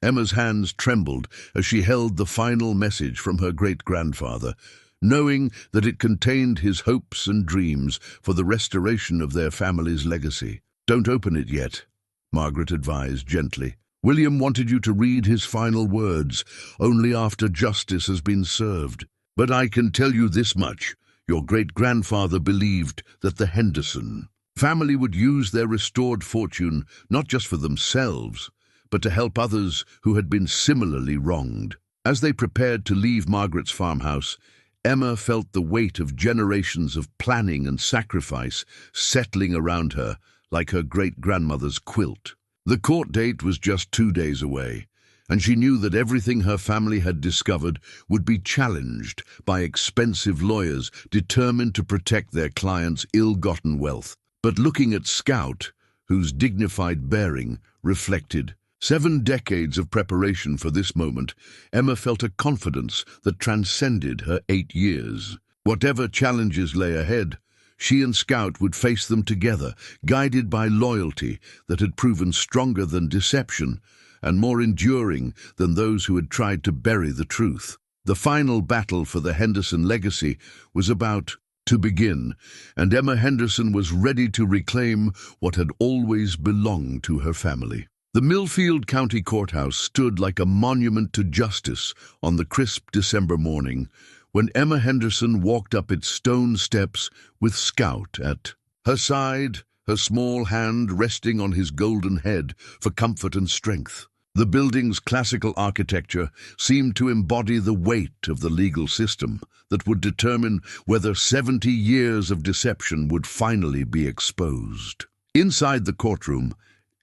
Emma's hands trembled as she held the final message from her great-grandfather, knowing that it contained his hopes and dreams for the restoration of their family's legacy. "Don't open it yet," Margaret advised gently. "William wanted you to read his final words only after justice has been served. But I can tell you this much. Your great-grandfather believed that the Henderson family would use their restored fortune not just for themselves, but to help others who had been similarly wronged." As they prepared to leave Margaret's farmhouse, Emma felt the weight of generations of planning and sacrifice settling around her like her great-grandmother's quilt. The court date was just 2 days away, and she knew that everything her family had discovered would be challenged by expensive lawyers determined to protect their clients' ill-gotten wealth. But looking at Scout, whose dignified bearing reflected 7 decades of preparation for this moment, Emma felt a confidence that transcended her 8 years. Whatever challenges lay ahead, she and Scout would face them together, guided by loyalty that had proven stronger than deception and more enduring than those who had tried to bury the truth. The final battle for the Henderson legacy was about to begin, and Emma Henderson was ready to reclaim what had always belonged to her family. The Millfield County Courthouse stood like a monument to justice on the crisp December morning when Emma Henderson walked up its stone steps with Scout at her side, her small hand resting on his golden head for comfort and strength. The building's classical architecture seemed to embody the weight of the legal system that would determine whether 70 years of deception would finally be exposed. Inside the courtroom,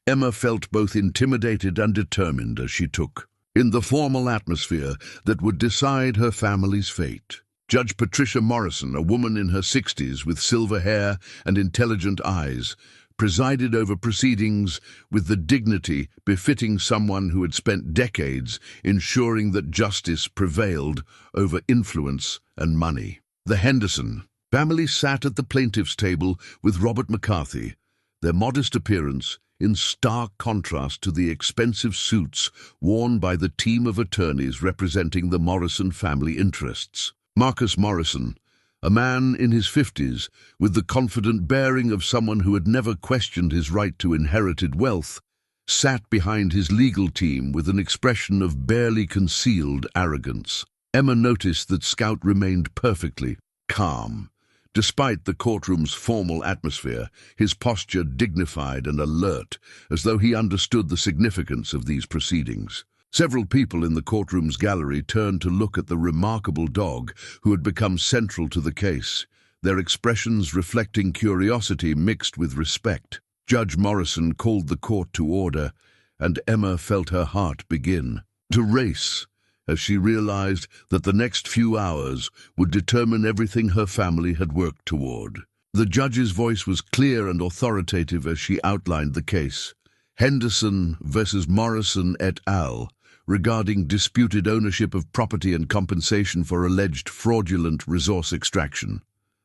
Emma felt both intimidated and determined as she took in the formal atmosphere that would decide her family's fate. Judge Patricia Morrison, a woman in her 60s with silver hair and intelligent eyes, presided over proceedings with the dignity befitting someone who had spent decades ensuring that justice prevailed over influence and money. The Henderson family sat at the plaintiff's table with Robert McCarthy, their modest appearance in stark contrast to the expensive suits worn by the team of attorneys representing the Morrison family interests. Marcus Morrison, a man in his 50s, with the confident bearing of someone who had never questioned his right to inherited wealth, sat behind his legal team with an expression of barely concealed arrogance. Emma noticed that Scout remained perfectly calm. Despite the courtroom's formal atmosphere, his posture dignified and alert, as though he understood the significance of these proceedings. Several people in the courtroom's gallery turned to look at the remarkable dog who had become central to the case, their expressions reflecting curiosity mixed with respect. Judge Morrison called the court to order, and Emma felt her heart begin to race as she realized that the next few hours would determine everything her family had worked toward. The judge's voice was clear and authoritative as she outlined the case. Henderson versus Morrison et al., regarding disputed ownership of property and compensation for alleged fraudulent resource extraction.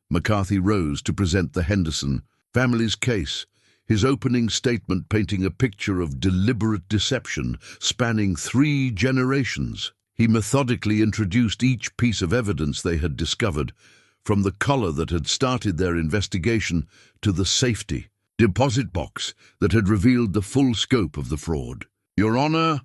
McCarthy rose to present the Henderson family's case, his opening statement painting a picture of deliberate deception spanning 3 generations. He methodically introduced each piece of evidence they had discovered, from the collar that had started their investigation to the safety deposit box that had revealed the full scope of the fraud. "Your Honor,"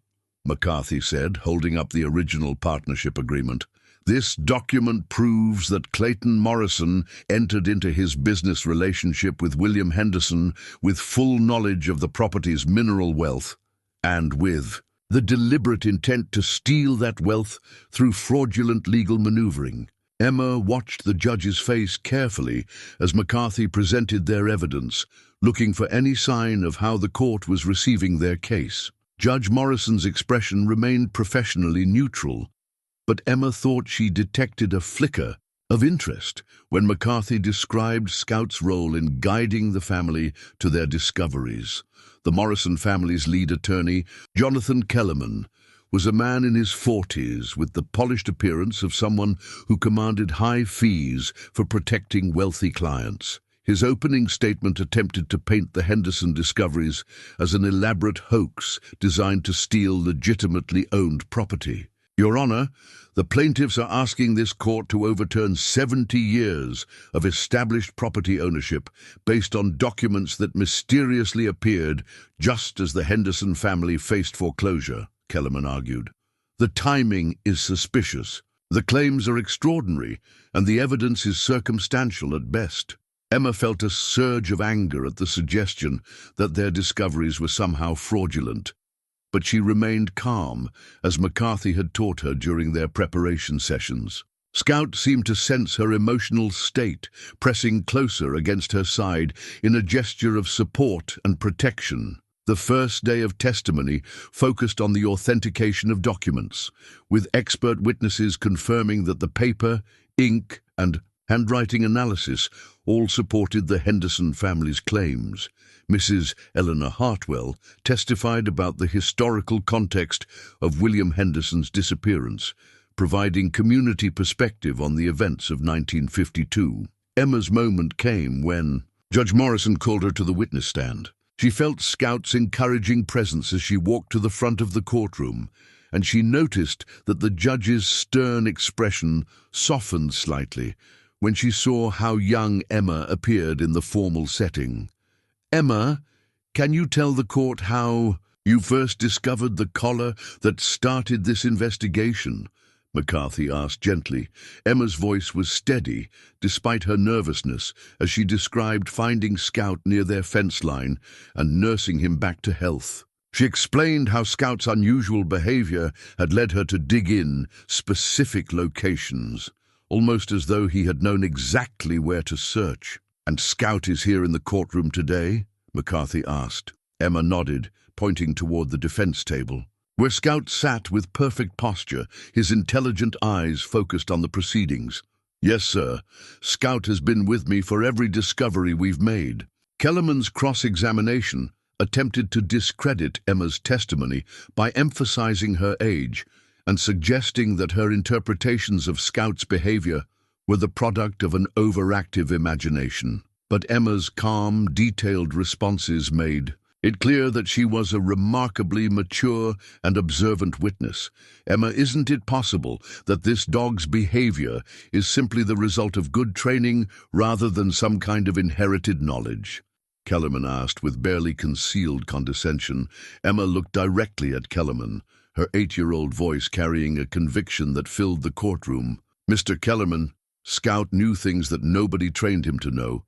McCarthy said, holding up the original partnership agreement, "this document proves that Clayton Morrison entered into his business relationship with William Henderson with full knowledge of the property's mineral wealth and with the deliberate intent to steal that wealth through fraudulent legal maneuvering." Emma watched the judge's face carefully as McCarthy presented their evidence, looking for any sign of how the court was receiving their case. Judge Morrison's expression remained professionally neutral, but Emma thought she detected a flicker of interest when McCarthy described Scout's role in guiding the family to their discoveries. The Morrison family's lead attorney, Jonathan Kellerman, was a man in his 40s with the polished appearance of someone who commanded high fees for protecting wealthy clients. His opening statement attempted to paint the Henderson discoveries as an elaborate hoax designed to steal legitimately owned property. "Your Honor, the plaintiffs are asking this court to overturn 70 years of established property ownership based on documents that mysteriously appeared just as the Henderson family faced foreclosure," Kellerman argued. "The timing is suspicious. The claims are extraordinary, and the evidence is circumstantial at best." Emma felt a surge of anger at the suggestion that their discoveries were somehow fraudulent, but she remained calm, as McCarthy had taught her during their preparation sessions. Scout seemed to sense her emotional state, pressing closer against her side in a gesture of support and protection. The first day of testimony focused on the authentication of documents, with expert witnesses confirming that the paper, ink, and handwriting analysis all supported the Henderson family's claims. Mrs. Eleanor Hartwell testified about the historical context of William Henderson's disappearance, providing community perspective on the events of 1952. Emma's moment came when Judge Morrison called her to the witness stand. She felt Scout's encouraging presence as she walked to the front of the courtroom, and she noticed that the judge's stern expression softened slightly when she saw how young Emma appeared in the formal setting. "Emma, can you tell the court how you first discovered the collar that started this investigation?" McCarthy asked gently. Emma's voice was steady, despite her nervousness, as she described finding Scout near their fence line and nursing him back to health. She explained how Scout's unusual behavior had led her to dig in specific locations, almost as though he had known exactly where to search. "And Scout is here in the courtroom today?" McCarthy asked. Emma nodded, pointing toward the defense table, where Scout sat with perfect posture, his intelligent eyes focused on the proceedings. "Yes, sir. Scout has been with me for every discovery we've made." Kellerman's cross-examination attempted to discredit Emma's testimony by emphasizing her age and suggesting that her interpretations of Scout's behavior were the product of an overactive imagination. But Emma's calm, detailed responses made it clear that she was a remarkably mature and observant witness. "Emma, isn't it possible that this dog's behavior is simply the result of good training rather than some kind of inherited knowledge?" Kellerman asked with barely concealed condescension. Emma looked directly at Kellerman, her 8-year-old voice carrying a conviction that filled the courtroom. "Mr. Kellerman, Scout knew things that nobody trained him to know.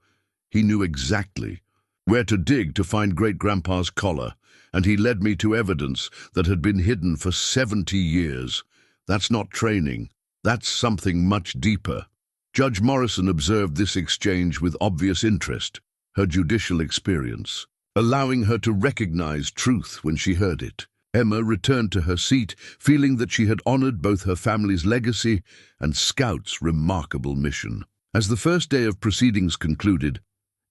He knew exactly where to dig to find Great-Grandpa's collar, and he led me to evidence that had been hidden for 70 years. That's not training. That's something much deeper." Judge Morrison observed this exchange with obvious interest, her judicial experience, allowing her to recognize truth when she heard it. Emma returned to her seat, feeling that she had honored both her family's legacy and Scout's remarkable mission. As the first day of proceedings concluded,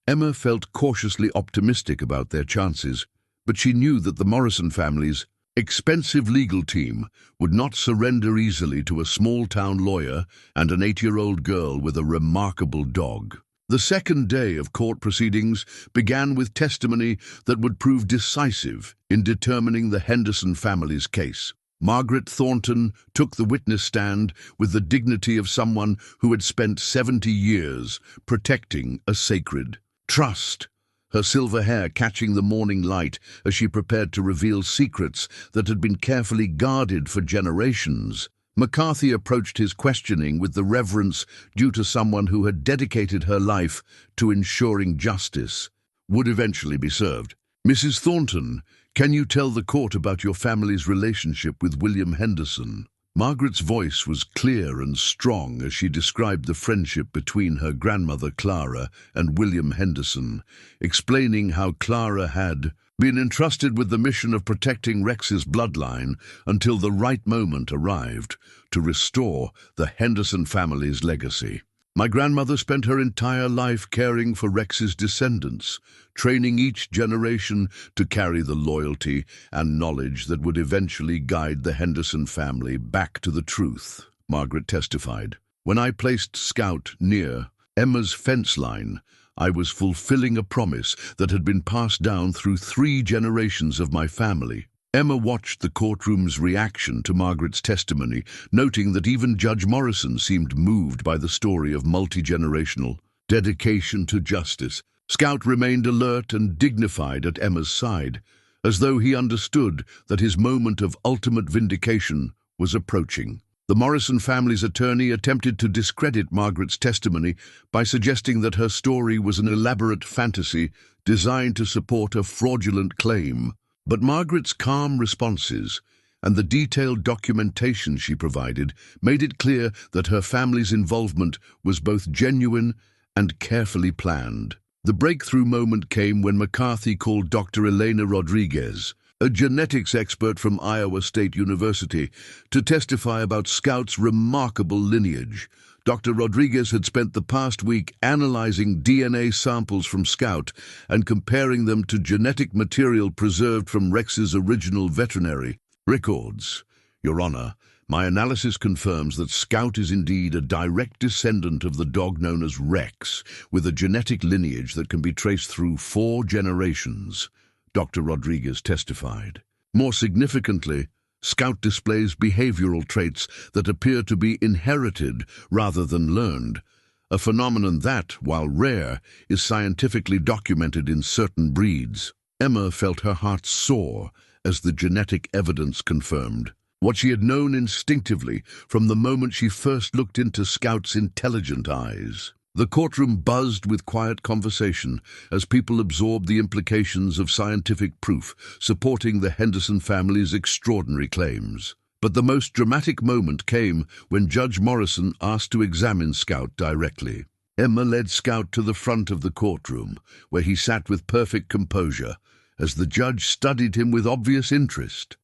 Emma felt cautiously optimistic about their chances, but she knew that the Morrison family's expensive legal team would not surrender easily to a small-town lawyer and an 8-year-old girl with a remarkable dog. The second day of court proceedings began with testimony that would prove decisive in determining the Henderson family's case. Margaret Thornton took the witness stand with the dignity of someone who had spent 70 years protecting a sacred trust, her silver hair catching the morning light as she prepared to reveal secrets that had been carefully guarded for generations. McCarthy approached his questioning with the reverence due to someone who had dedicated her life to ensuring justice would eventually be served. "Mrs. Thornton, can you tell the court about your family's relationship with William Henderson?" Margaret's voice was clear and strong as she described the friendship between her grandmother Clara and William Henderson, explaining how Clara had been entrusted with the mission of protecting Rex's bloodline until the right moment arrived to restore the Henderson family's legacy. "My grandmother spent her entire life caring for Rex's descendants, training each generation to carry the loyalty and knowledge that would eventually guide the Henderson family back to the truth," Margaret testified. "When I placed Scout near Emma's fence line, I was fulfilling a promise that had been passed down through 3 generations of my family." Emma watched the courtroom's reaction to Margaret's testimony, noting that even Judge Morrison seemed moved by the story of multi-generational dedication to justice. Scout remained alert and dignified at Emma's side, as though he understood that his moment of ultimate vindication was approaching. The Morrison family's attorney attempted to discredit Margaret's testimony by suggesting that her story was an elaborate fantasy designed to support a fraudulent claim. But Margaret's calm responses and the detailed documentation she provided made it clear that her family's involvement was both genuine and carefully planned. The breakthrough moment came when McCarthy called Dr. Elena Rodriguez, a genetics expert from Iowa State University, to testify about Scout's remarkable lineage. Dr. Rodriguez had spent the past week analyzing DNA samples from Scout and comparing them to genetic material preserved from Rex's original veterinary records. Your Honor, my analysis confirms that Scout is indeed a direct descendant of the dog known as Rex, with a genetic lineage that can be traced through 4 generations, Dr. Rodriguez testified. More significantly, Scout displays behavioral traits that appear to be inherited rather than learned, a phenomenon that, while rare, is scientifically documented in certain breeds. Emma felt her heart soar as the genetic evidence confirmed what she had known instinctively from the moment she first looked into Scout's intelligent eyes. The courtroom buzzed with quiet conversation as people absorbed the implications of scientific proof supporting the Henderson family's extraordinary claims. But the most dramatic moment came when Judge Morrison asked to examine Scout directly. Emma led Scout to the front of the courtroom, where he sat with perfect composure, as the judge studied him with obvious interest.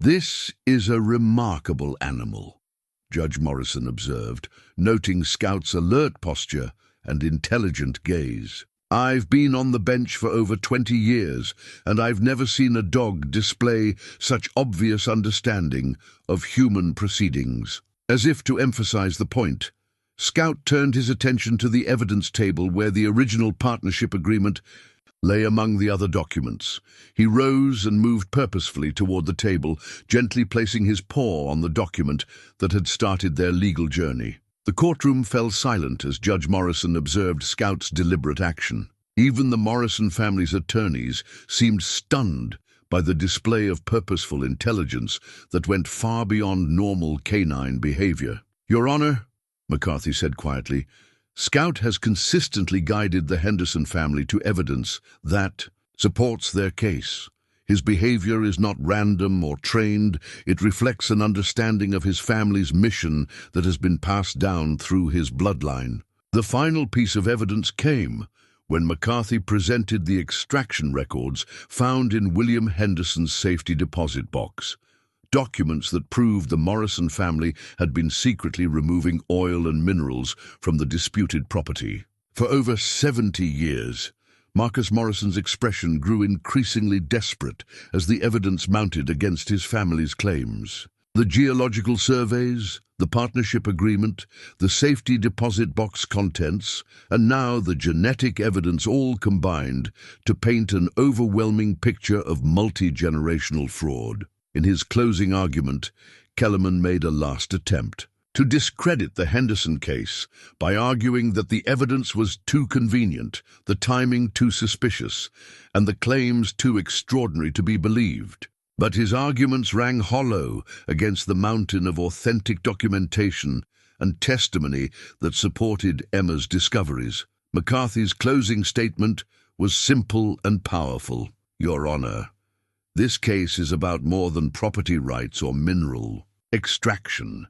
"This is a remarkable animal," Judge Morrison observed, noting Scout's alert posture and intelligent gaze. "I've been on the bench for over 20 years, and I've never seen a dog display such obvious understanding of human proceedings." As if to emphasize the point, Scout turned his attention to the evidence table where the original partnership agreement lay among the other documents. He rose and moved purposefully toward the table, gently placing his paw on the document that had started their legal journey. The courtroom fell silent as Judge Morrison observed Scout's deliberate action. Even the Morrison family's attorneys seemed stunned by the display of purposeful intelligence that went far beyond normal canine behavior. "Your Honor," McCarthy said quietly, "Scout has consistently guided the Henderson family to evidence that supports their case. His behavior is not random or trained. It reflects an understanding of his family's mission that has been passed down through his bloodline." The final piece of evidence came when McCarthy presented the extraction records found in William Henderson's safety deposit box. Documents that proved the Morrison family had been secretly removing oil and minerals from the disputed property. For over 70 years, Marcus Morrison's expression grew increasingly desperate as the evidence mounted against his family's claims. The geological surveys, the partnership agreement, the safety deposit box contents, and now the genetic evidence all combined to paint an overwhelming picture of multi-generational fraud. In his closing argument, Kellerman made a last attempt to discredit the Henderson case by arguing that the evidence was too convenient, the timing too suspicious, and the claims too extraordinary to be believed. But his arguments rang hollow against the mountain of authentic documentation and testimony that supported Emma's discoveries. McCarthy's closing statement was simple and powerful. "Your Honor, this case is about more than property rights or mineral extraction.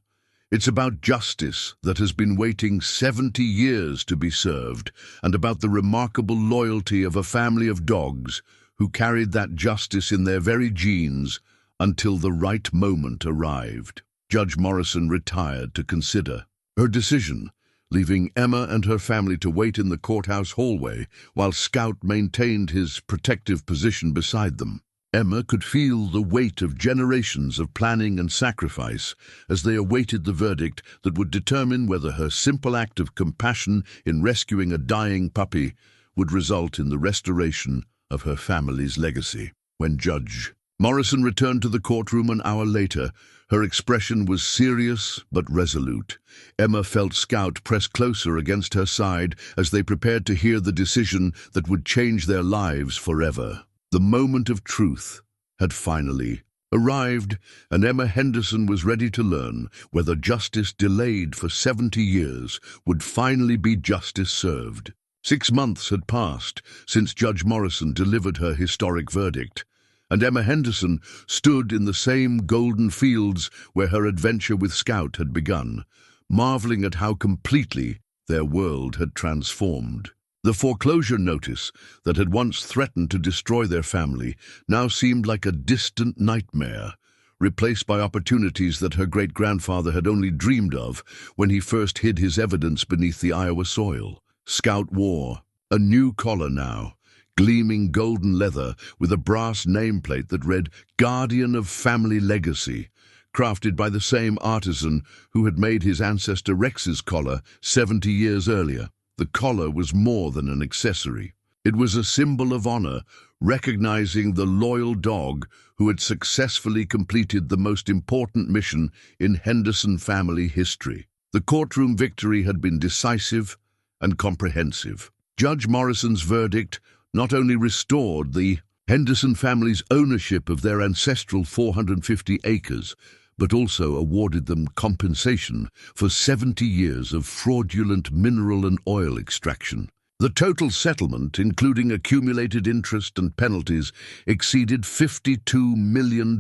It's about justice that has been waiting 70 years to be served, and about the remarkable loyalty of a family of dogs who carried that justice in their very genes until the right moment arrived." Judge Morrison retired to consider her decision, leaving Emma and her family to wait in the courthouse hallway while Scout maintained his protective position beside them. Emma could feel the weight of generations of planning and sacrifice as they awaited the verdict that would determine whether her simple act of compassion in rescuing a dying puppy would result in the restoration of her family's legacy. When Judge Morrison returned to the courtroom an hour later, her expression was serious but resolute. Emma felt Scout press closer against her side as they prepared to hear the decision that would change their lives forever. The moment of truth had finally arrived, and Emma Henderson was ready to learn whether justice delayed for 70 years would finally be justice served. 6 months had passed since Judge Morrison delivered her historic verdict, and Emma Henderson stood in the same golden fields where her adventure with Scout had begun, marveling at how completely their world had transformed. The foreclosure notice that had once threatened to destroy their family now seemed like a distant nightmare, replaced by opportunities that her great-grandfather had only dreamed of when he first hid his evidence beneath the Iowa soil. Scout wore a new collar now, gleaming golden leather with a brass nameplate that read Guardian of Family Legacy, crafted by the same artisan who had made his ancestor Rex's collar 70 years earlier. The collar was more than an accessory. It was a symbol of honor, recognizing the loyal dog who had successfully completed the most important mission in Henderson family history. The courtroom victory had been decisive and comprehensive. Judge Morrison's verdict not only restored the Henderson family's ownership of their ancestral 450 acres, but also awarded them compensation for 70 years of fraudulent mineral and oil extraction. The total settlement, including accumulated interest and penalties, exceeded $52 million,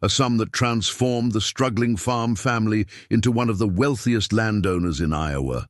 a sum that transformed the struggling farm family into one of the wealthiest landowners in Iowa.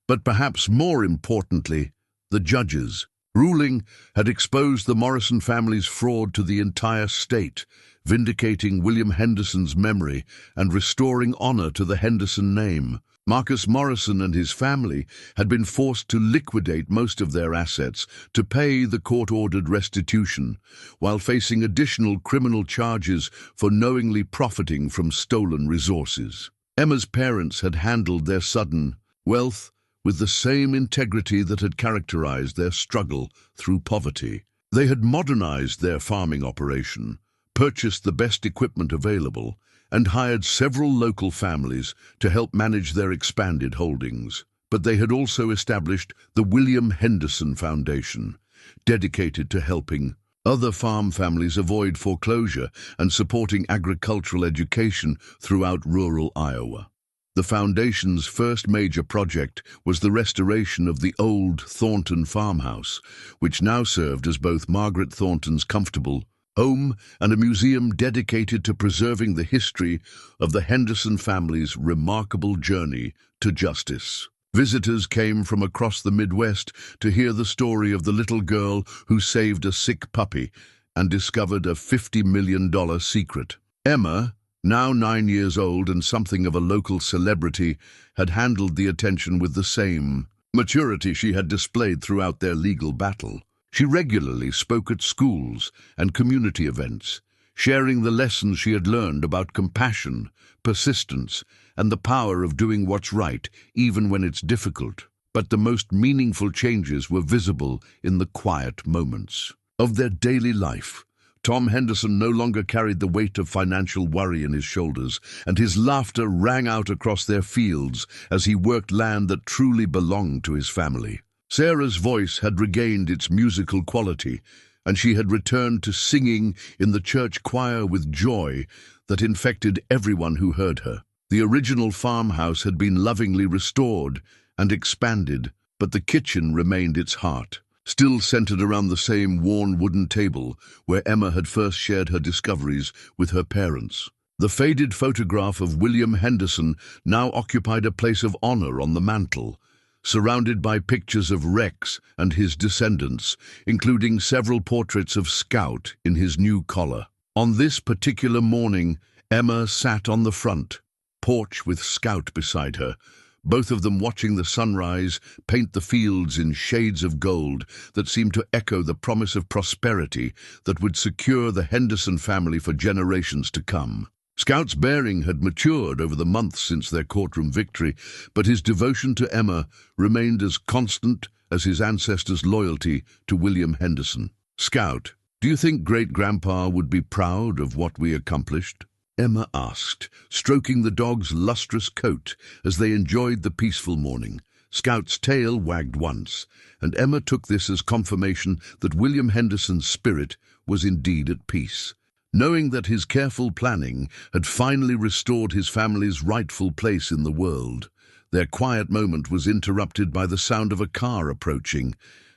But perhaps more importantly, the judge's ruling had exposed the Morrison family's fraud to the entire state, vindicating William Henderson's memory and restoring honor to the Henderson name. Marcus Morrison and his family had been forced to liquidate most of their assets to pay the court-ordered restitution, while facing additional criminal charges for knowingly profiting from stolen resources. Emma's parents had handled their sudden wealth with the same integrity that had characterized their struggle through poverty. They had modernized their farming operation, purchased the best equipment available, and hired several local families to help manage their expanded holdings. But they had also established the William Henderson Foundation, dedicated to helping other farm families avoid foreclosure and supporting agricultural education throughout rural Iowa. The Foundation's first major project was the restoration of the old Thornton farmhouse, which now served as both Margaret Thornton's comfortable home and a museum dedicated to preserving the history of the Henderson family's remarkable journey to justice. Visitors came from across the Midwest to hear the story of the little girl who saved a sick puppy and discovered a $50 million secret. Emma, now 9 years old and something of a local celebrity, had handled the attention with the same maturity she had displayed throughout their legal battle. She regularly spoke at schools and community events, sharing the lessons she had learned about compassion, persistence, and the power of doing what's right, even when it's difficult. But the most meaningful changes were visible in the quiet moments of their daily life. Tom Henderson no longer carried the weight of financial worry in his shoulders, and his laughter rang out across their fields as he worked land that truly belonged to his family. Sarah's voice had regained its musical quality, and she had returned to singing in the church choir with joy that infected everyone who heard her. The original farmhouse had been lovingly restored and expanded, but the kitchen remained its heart, still centered around the same worn wooden table where Emma had first shared her discoveries with her parents. The faded photograph of William Henderson now occupied a place of honor on the mantel, surrounded by pictures of Rex and his descendants, including several portraits of Scout in his new collar. On this particular morning, Emma sat on the front porch with Scout beside her, both of them watching the sunrise paint the fields in shades of gold that seemed to echo the promise of prosperity that would secure the Henderson family for generations to come. Scout's bearing had matured over the months since their courtroom victory, but his devotion to Emma remained as constant as his ancestors' loyalty to William Henderson. "Scout, do you think Great-Grandpa would be proud of what we accomplished?" Emma asked, stroking the dog's lustrous coat as they enjoyed the peaceful morning. Scout's tail wagged once, and Emma took this as confirmation that William Henderson's spirit was indeed at peace. Knowing that his careful planning had finally restored his family's rightful place in the world, their quiet moment was interrupted by the sound of a car approaching,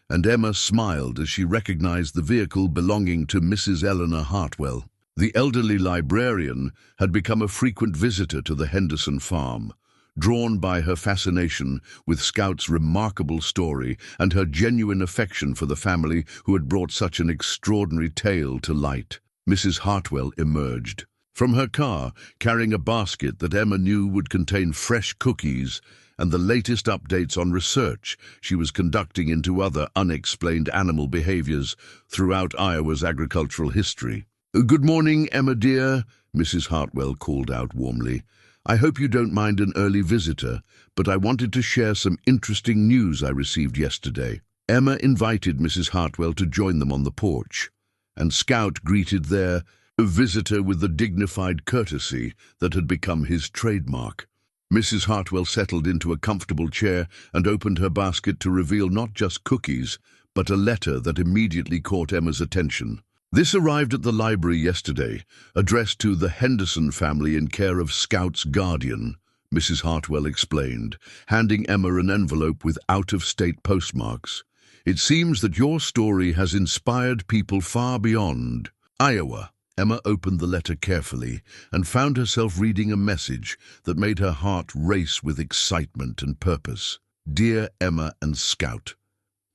and Emma smiled as she recognized the vehicle belonging to Mrs. Eleanor Hartwell. The elderly librarian had become a frequent visitor to the Henderson farm, drawn by her fascination with Scout's remarkable story and her genuine affection for the family who had brought such an extraordinary tale to light. Mrs. Hartwell emerged from her car, carrying a basket that Emma knew would contain fresh cookies and the latest updates on research she was conducting into other unexplained animal behaviors throughout Iowa's agricultural history. "Good morning, Emma dear," Mrs. Hartwell called out warmly. "I hope you don't mind an early visitor, but I wanted to share some interesting news I received yesterday." Emma invited Mrs. Hartwell to join them on the porch, and Scout greeted their visitor with the dignified courtesy that had become his trademark. Mrs. Hartwell settled into a comfortable chair and opened her basket to reveal not just cookies, but a letter that immediately caught Emma's attention. This arrived at the library yesterday, addressed to the Henderson family in care of Scout's guardian, Mrs. Hartwell explained, handing Emma an envelope with out-of-state postmarks. "It seems that your story has inspired people far beyond Iowa." Emma opened the letter carefully and found herself reading a message that made her heart race with excitement and purpose. "Dear Emma and Scout,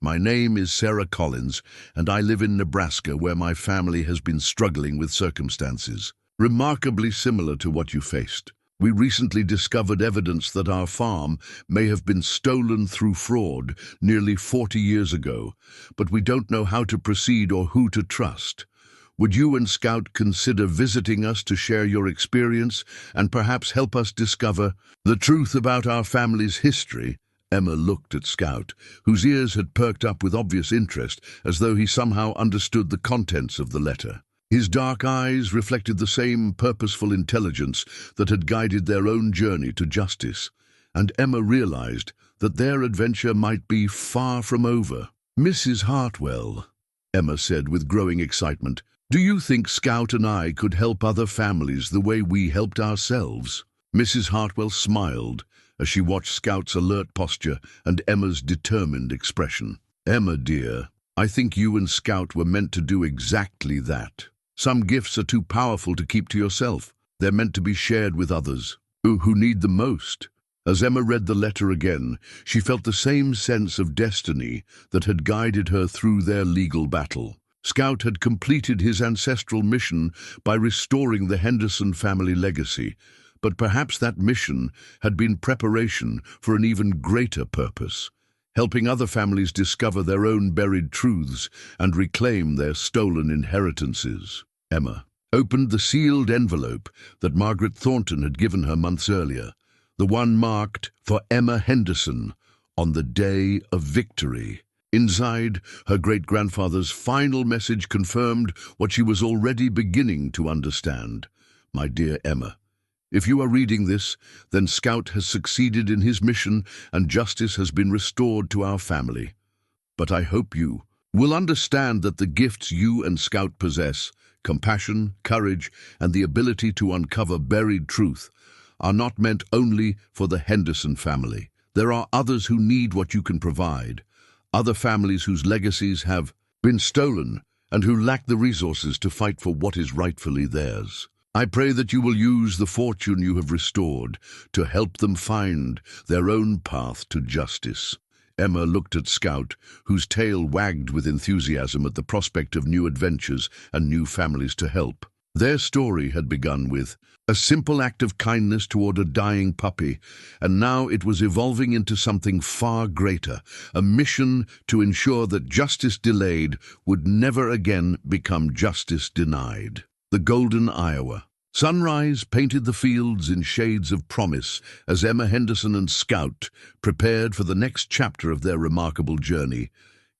my name is Sarah Collins, and I live in Nebraska, where my family has been struggling with circumstances remarkably similar to what you faced. We recently discovered evidence that our farm may have been stolen through fraud nearly 40 years ago, but we don't know how to proceed or who to trust. Would you and Scout consider visiting us to share your experience and perhaps help us discover the truth about our family's history?" Emma looked at Scout, whose ears had perked up with obvious interest, as though he somehow understood the contents of the letter. His dark eyes reflected the same purposeful intelligence that had guided their own journey to justice, and Emma realized that their adventure might be far from over. "Mrs. Hartwell," Emma said with growing excitement, "do you think Scout and I could help other families the way we helped ourselves?" Mrs. Hartwell smiled as she watched Scout's alert posture and Emma's determined expression. "Emma, dear, I think you and Scout were meant to do exactly that. Some gifts are too powerful to keep to yourself. They're meant to be shared with others who need them most." As Emma read the letter again, she felt the same sense of destiny that had guided her through their legal battle. Scout had completed his ancestral mission by restoring the Henderson family legacy, but perhaps that mission had been preparation for an even greater purpose, helping other families discover their own buried truths and reclaim their stolen inheritances. Emma opened the sealed envelope that Margaret Thornton had given her months earlier, the one marked for Emma Henderson on the day of victory. Inside, her great-grandfather's final message confirmed what she was already beginning to understand. "My dear Emma, if you are reading this, then Scout has succeeded in his mission and justice has been restored to our family. But I hope you will understand that the gifts you and Scout possess, compassion, courage, and the ability to uncover buried truth, are not meant only for the Henderson family. There are others who need what you can provide. Other families whose legacies have been stolen and who lack the resources to fight for what is rightfully theirs. I pray that you will use the fortune you have restored to help them find their own path to justice." Emma looked at Scout, whose tail wagged with enthusiasm at the prospect of new adventures and new families to help. Their story had begun with a simple act of kindness toward a dying puppy, and now it was evolving into something far greater, a mission to ensure that justice delayed would never again become justice denied. The golden Iowa. Sunrise painted the fields in shades of promise as Emma Henderson and Scout prepared for the next chapter of their remarkable journey,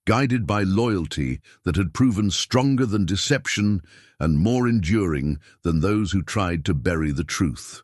guided by loyalty that had proven stronger than deception and more enduring than those who tried to bury the truth.